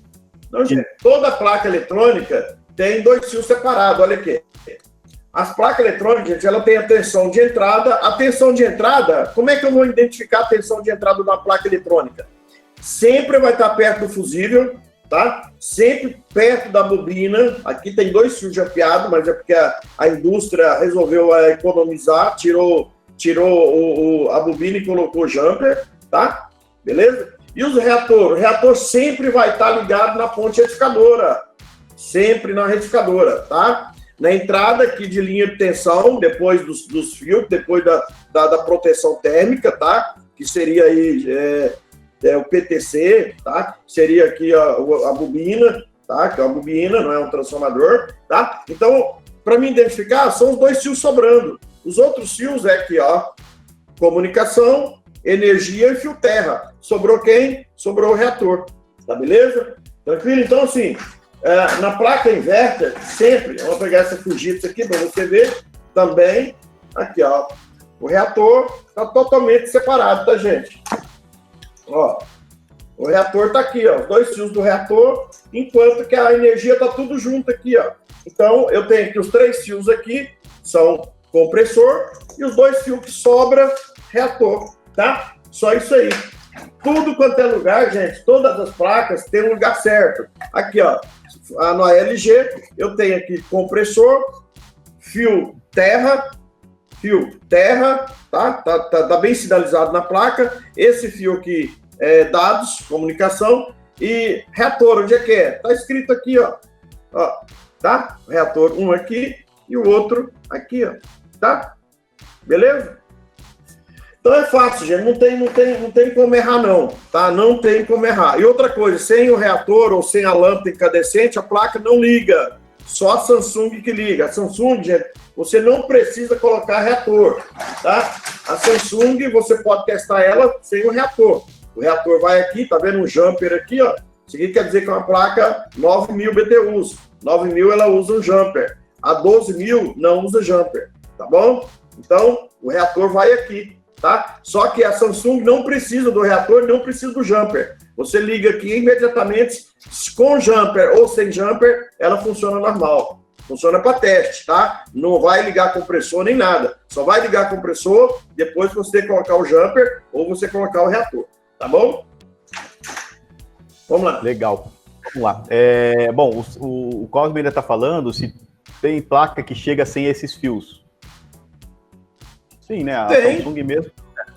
Não, gente, toda placa eletrônica tem 2 fios separados, olha aqui. As placas eletrônicas, gente, ela tem a tensão de entrada. A tensão de entrada, como é que eu vou identificar a tensão de entrada da placa eletrônica? Sempre vai estar perto do fusível, tá? Sempre perto da bobina. Aqui tem 2 fios de ampeado, mas é porque a indústria resolveu economizar, tirou a bobina e colocou o jumper, tá? Beleza? E os reatores? O reator sempre vai estar ligado na ponte retificadora. Sempre na retificadora, tá? Na entrada aqui de linha de tensão, depois dos fios, depois da proteção térmica, tá? Que seria aí o PTC, tá? Seria aqui a bobina, tá? Que é uma bobina, não é um transformador, tá? Então, para me identificar, são os 2 fios sobrando. Os outros fios é aqui, ó, comunicação, energia e fio terra. Sobrou quem? Sobrou o reator, tá beleza? Tranquilo? Então, assim, na placa inverter, sempre, eu vou pegar essa Fujitsu aqui para você ver, também, aqui, ó, o reator está totalmente separado, tá, gente? Ó, o reator tá aqui, ó, os 2 fios do reator, enquanto que a energia tá tudo junto aqui, ó. Então, eu tenho aqui os 3 fios aqui, são compressor, e os 2 fios que sobra, reator, tá? Só isso aí. Tudo quanto é lugar, gente, todas as placas tem um lugar certo. Aqui, ó, no ALG, eu tenho aqui compressor, fio terra, tá? Tá bem sinalizado na placa. Esse fio aqui é dados, comunicação, e reator, onde é que é? Tá escrito aqui, ó, tá? Reator, um aqui e o outro aqui, ó, tá? Beleza? Então é fácil, gente, não tem como errar não, tá? Não tem como errar. E outra coisa, sem o reator ou sem a lâmpada incandescente, a placa não liga. Só a Samsung que liga. A Samsung, gente, você não precisa colocar reator, tá? A Samsung, você pode testar ela sem o reator. O reator vai aqui, tá vendo um jumper aqui, ó? Isso aqui quer dizer que é uma placa 9.000 BTUs. 9.000 ela usa um jumper. A 12.000 não usa jumper, tá bom? Então, o reator vai aqui, tá? Só que a Samsung não precisa do reator, não precisa do jumper. Você liga aqui imediatamente, com jumper ou sem jumper, ela funciona normal. Funciona para teste, tá? Não vai ligar compressor nem nada. Só vai ligar compressor depois que você colocar o jumper ou você colocar o reator, tá bom? Vamos lá. Legal. Vamos lá. Bom, o Cosme ainda está falando se tem placa que chega sem esses fios. Sim, né? A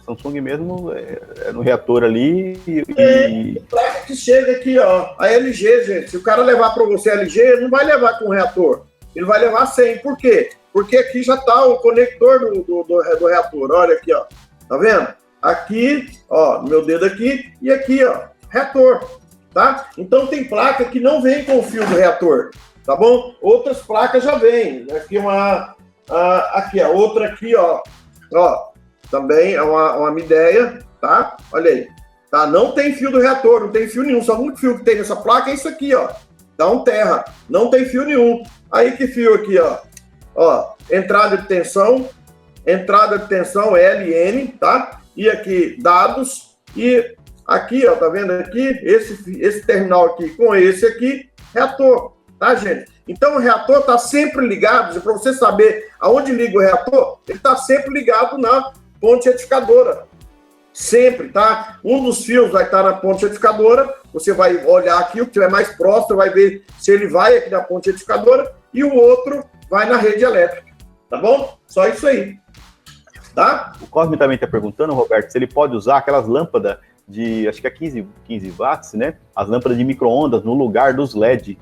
Samsung mesmo é no reator ali e... placa que chega aqui, ó, a LG, gente. Se o cara levar para você a LG, ele não vai levar com reator. Ele vai levar sem. Por quê? Porque aqui já tá o conector do reator. Olha aqui, ó. Tá vendo? Aqui, ó, meu dedo aqui e aqui, ó, reator. Tá? Então tem placa que não vem com o fio do reator, tá bom? Outras placas já vêm. Aqui aqui, a outra aqui, ó, também é uma Midea, tá? Olha aí, tá? Não tem fio do reator, não tem fio nenhum. Só o único fio que tem nessa placa é isso aqui, ó. Dá um terra, não tem fio nenhum. Aí que fio aqui, ó, entrada de tensão LN, tá? E aqui dados e aqui, ó, tá vendo aqui? Esse terminal aqui com esse aqui, reator, tá, gente? Então, o reator tá sempre ligado, para você saber aonde liga o reator, ele tá sempre ligado na ponte retificadora. Sempre, tá? Um dos fios vai estar na ponte retificadora, você vai olhar aqui, o que tiver mais próximo, vai ver se ele vai aqui na ponte retificadora, e o outro vai na rede elétrica, tá bom? Só isso aí, tá? O Cosme também tá perguntando, Roberto, se ele pode usar aquelas lâmpadas de, acho que é 15 watts, né? As lâmpadas de micro-ondas no lugar dos LED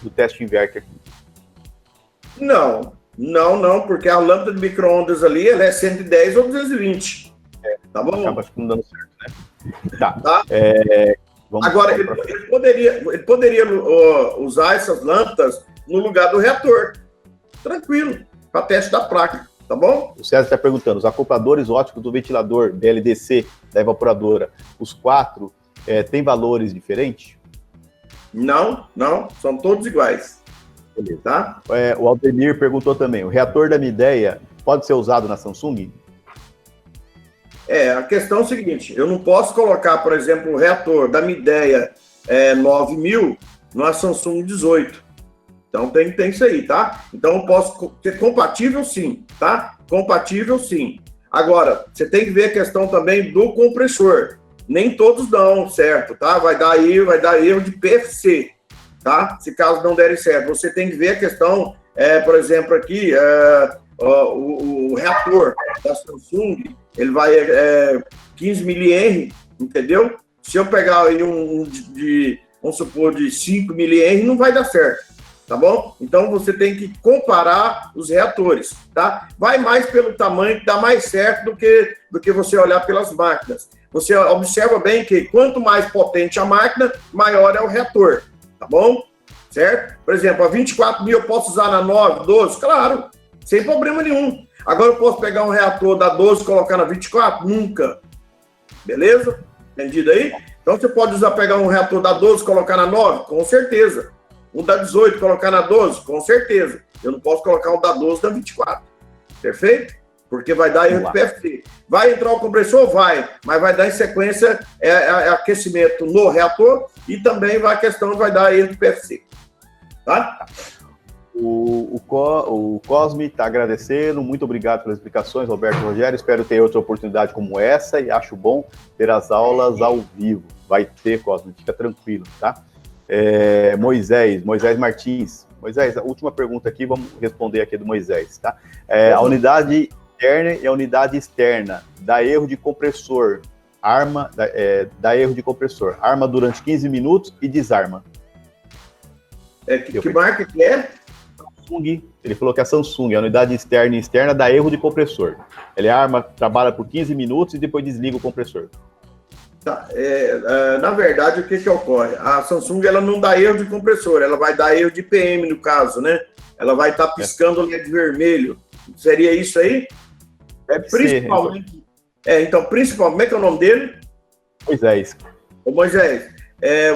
do teste inverter. Não, porque a lâmpada de micro-ondas ali, ela é 110 ou 220. Tá bom? Acaba acho que não dando certo, né? Tá. Agora, ele poderia usar essas lâmpadas no lugar do reator. Tranquilo, para teste da placa. Tá bom? O César está perguntando, os acopladores óticos do ventilador BLDC da evaporadora, os 4, têm valores diferentes? Não, são todos iguais. Beleza. Tá? O Aldemir perguntou também, o reator da Midea pode ser usado na Samsung? A questão é o seguinte, eu não posso colocar, por exemplo, o reator da Midea 9000 numa Samsung 18. Então tem isso aí, tá? Então eu posso ser compatível sim, tá? Compatível sim. Agora, você tem que ver a questão também do compressor. Nem todos dão certo, tá? Vai dar erro de PFC, tá? Se caso não derem certo. Você tem que ver a questão, por exemplo, aqui, o reator da Samsung, ele vai 15 mAh, entendeu? Se eu pegar aí vamos supor, de 5 mAh, não vai dar certo, tá bom? Então, você tem que comparar os reatores, tá? Vai mais pelo tamanho, que dá mais certo do que você olhar pelas máquinas. Você observa bem que quanto mais potente a máquina, maior é o reator, tá bom? Certo? Por exemplo, a 24.000 eu posso usar na 9, 12? Claro, sem problema nenhum. Agora eu posso pegar um reator da 12 e colocar na 24? Nunca. Beleza? Entendido aí? Então você pode pegar um reator da 12 e colocar na 9? Com certeza. Um da 18 e colocar na 12? Com certeza. Eu não posso colocar um da 12 na 24. Perfeito? Porque vai dar erro de PFC. Vai entrar o compressor? Vai. Mas vai dar em sequência aquecimento no reator e também a questão vai dar erro de PFC. Tá? O Cosme está agradecendo, muito obrigado pelas explicações, Roberto e Rogério, espero ter outra oportunidade como essa e acho bom ter as aulas ao vivo. Vai ter, Cosme, fica tranquilo, tá? Moisés Martins. Moisés, a última pergunta aqui, vamos responder aqui do Moisés, tá? A unidade interna e a unidade externa dá erro de compressor, dá erro de compressor, arma durante 15 minutos e desarma. Que marca que é? Samsung, ele falou que a Samsung, a unidade externa e externa, dá erro de compressor. Ele trabalha por 15 minutos e depois desliga o compressor. Tá, na verdade, o que ocorre? A Samsung ela não dá erro de compressor, ela vai dar erro de PM, no caso, né? Ela vai estar piscando o LED vermelho. Seria isso aí? Principalmente. Então, principalmente, como é que é o nome dele? Moisés. Ô, Moisés,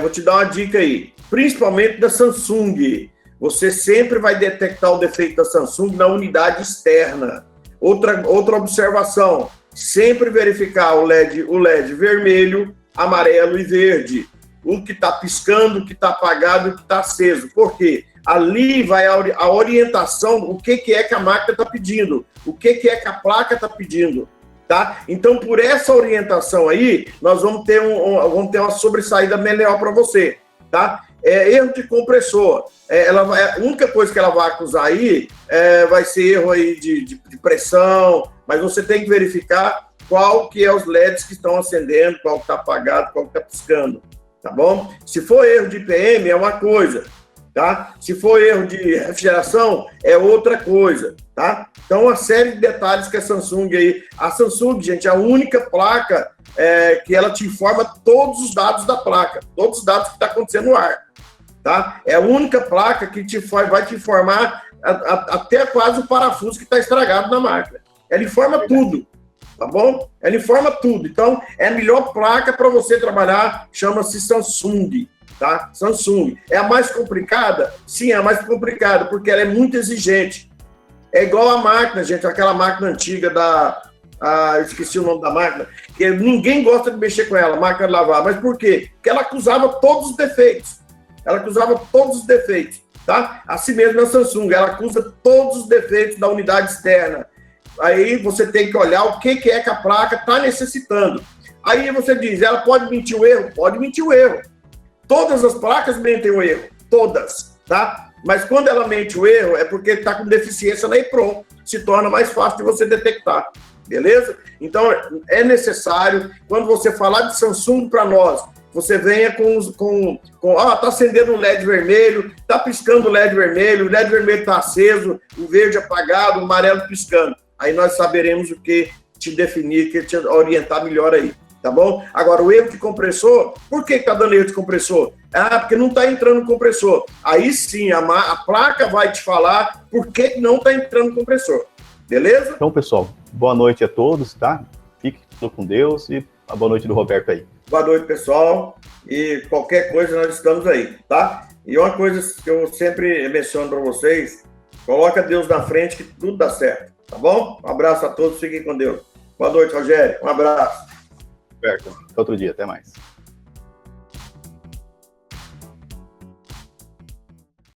vou te dar uma dica aí. Principalmente da Samsung. Você sempre vai detectar o defeito da Samsung na unidade externa. Outra observação, sempre verificar o LED vermelho, amarelo e verde. O que está piscando, o que está apagado e o que está aceso. Por quê? Ali vai a orientação, o que é que a máquina está pedindo, o que é que a placa está pedindo. Tá? Então, por essa orientação aí, nós vamos ter uma sobressaída melhor para você. Tá? Erro de compressor. A única coisa que ela vai acusar aí vai ser erro aí de pressão, mas você tem que verificar qual que é os LEDs que estão acendendo, qual que está apagado, qual que está piscando, tá bom? Se for erro de PM, é uma coisa, tá? Se for erro de refrigeração, é outra coisa, tá? Então, uma série de detalhes que a Samsung aí... A Samsung, gente, é a única placa que ela te informa todos os dados da placa, todos os dados que estão acontecendo no ar, tá? É a única placa que vai te informar até quase o parafuso que está estragado na máquina. Ela informa tudo, tá bom? Ela informa tudo. Então, é a melhor placa para você trabalhar, chama-se Samsung, tá? Samsung. É a mais complicada? Sim, é a mais complicada, porque ela é muito exigente. É igual a máquina, gente, aquela máquina antiga eu esqueci o nome da máquina, que ninguém gosta de mexer com ela, máquina de lavar. Mas por quê? Porque ela acusava todos os defeitos. Ela acusava todos os defeitos, tá? Assim mesmo a Samsung, ela acusa todos os defeitos da unidade externa. Aí você tem que olhar o que é que a placa está necessitando. Aí você diz, ela pode mentir o erro? Pode mentir o erro. Todas as placas mentem o erro, todas, tá? Mas quando ela mente o erro, é porque está com deficiência na EEPROM. Se torna mais fácil de você detectar, beleza? Então, é necessário, quando você falar de Samsung para nós, você venha tá acendendo um LED vermelho, tá piscando o LED vermelho está aceso, o verde apagado, o amarelo piscando. Aí nós saberemos o que te definir, que te orientar melhor aí, tá bom? Agora, o erro de compressor, por que tá dando erro de compressor? Porque não tá entrando compressor. Aí sim, a placa vai te falar por que não tá entrando compressor, beleza? Então, pessoal, boa noite a todos, tá? Fique com Deus e a boa noite do Roberto aí. Boa noite, pessoal, e qualquer coisa nós estamos aí, tá? E uma coisa que eu sempre menciono para vocês, Coloca Deus na frente que tudo dá certo, tá bom? Um abraço a todos, fiquem com Deus. Boa noite, Rogério. Um abraço. Certo. Outro dia, até mais.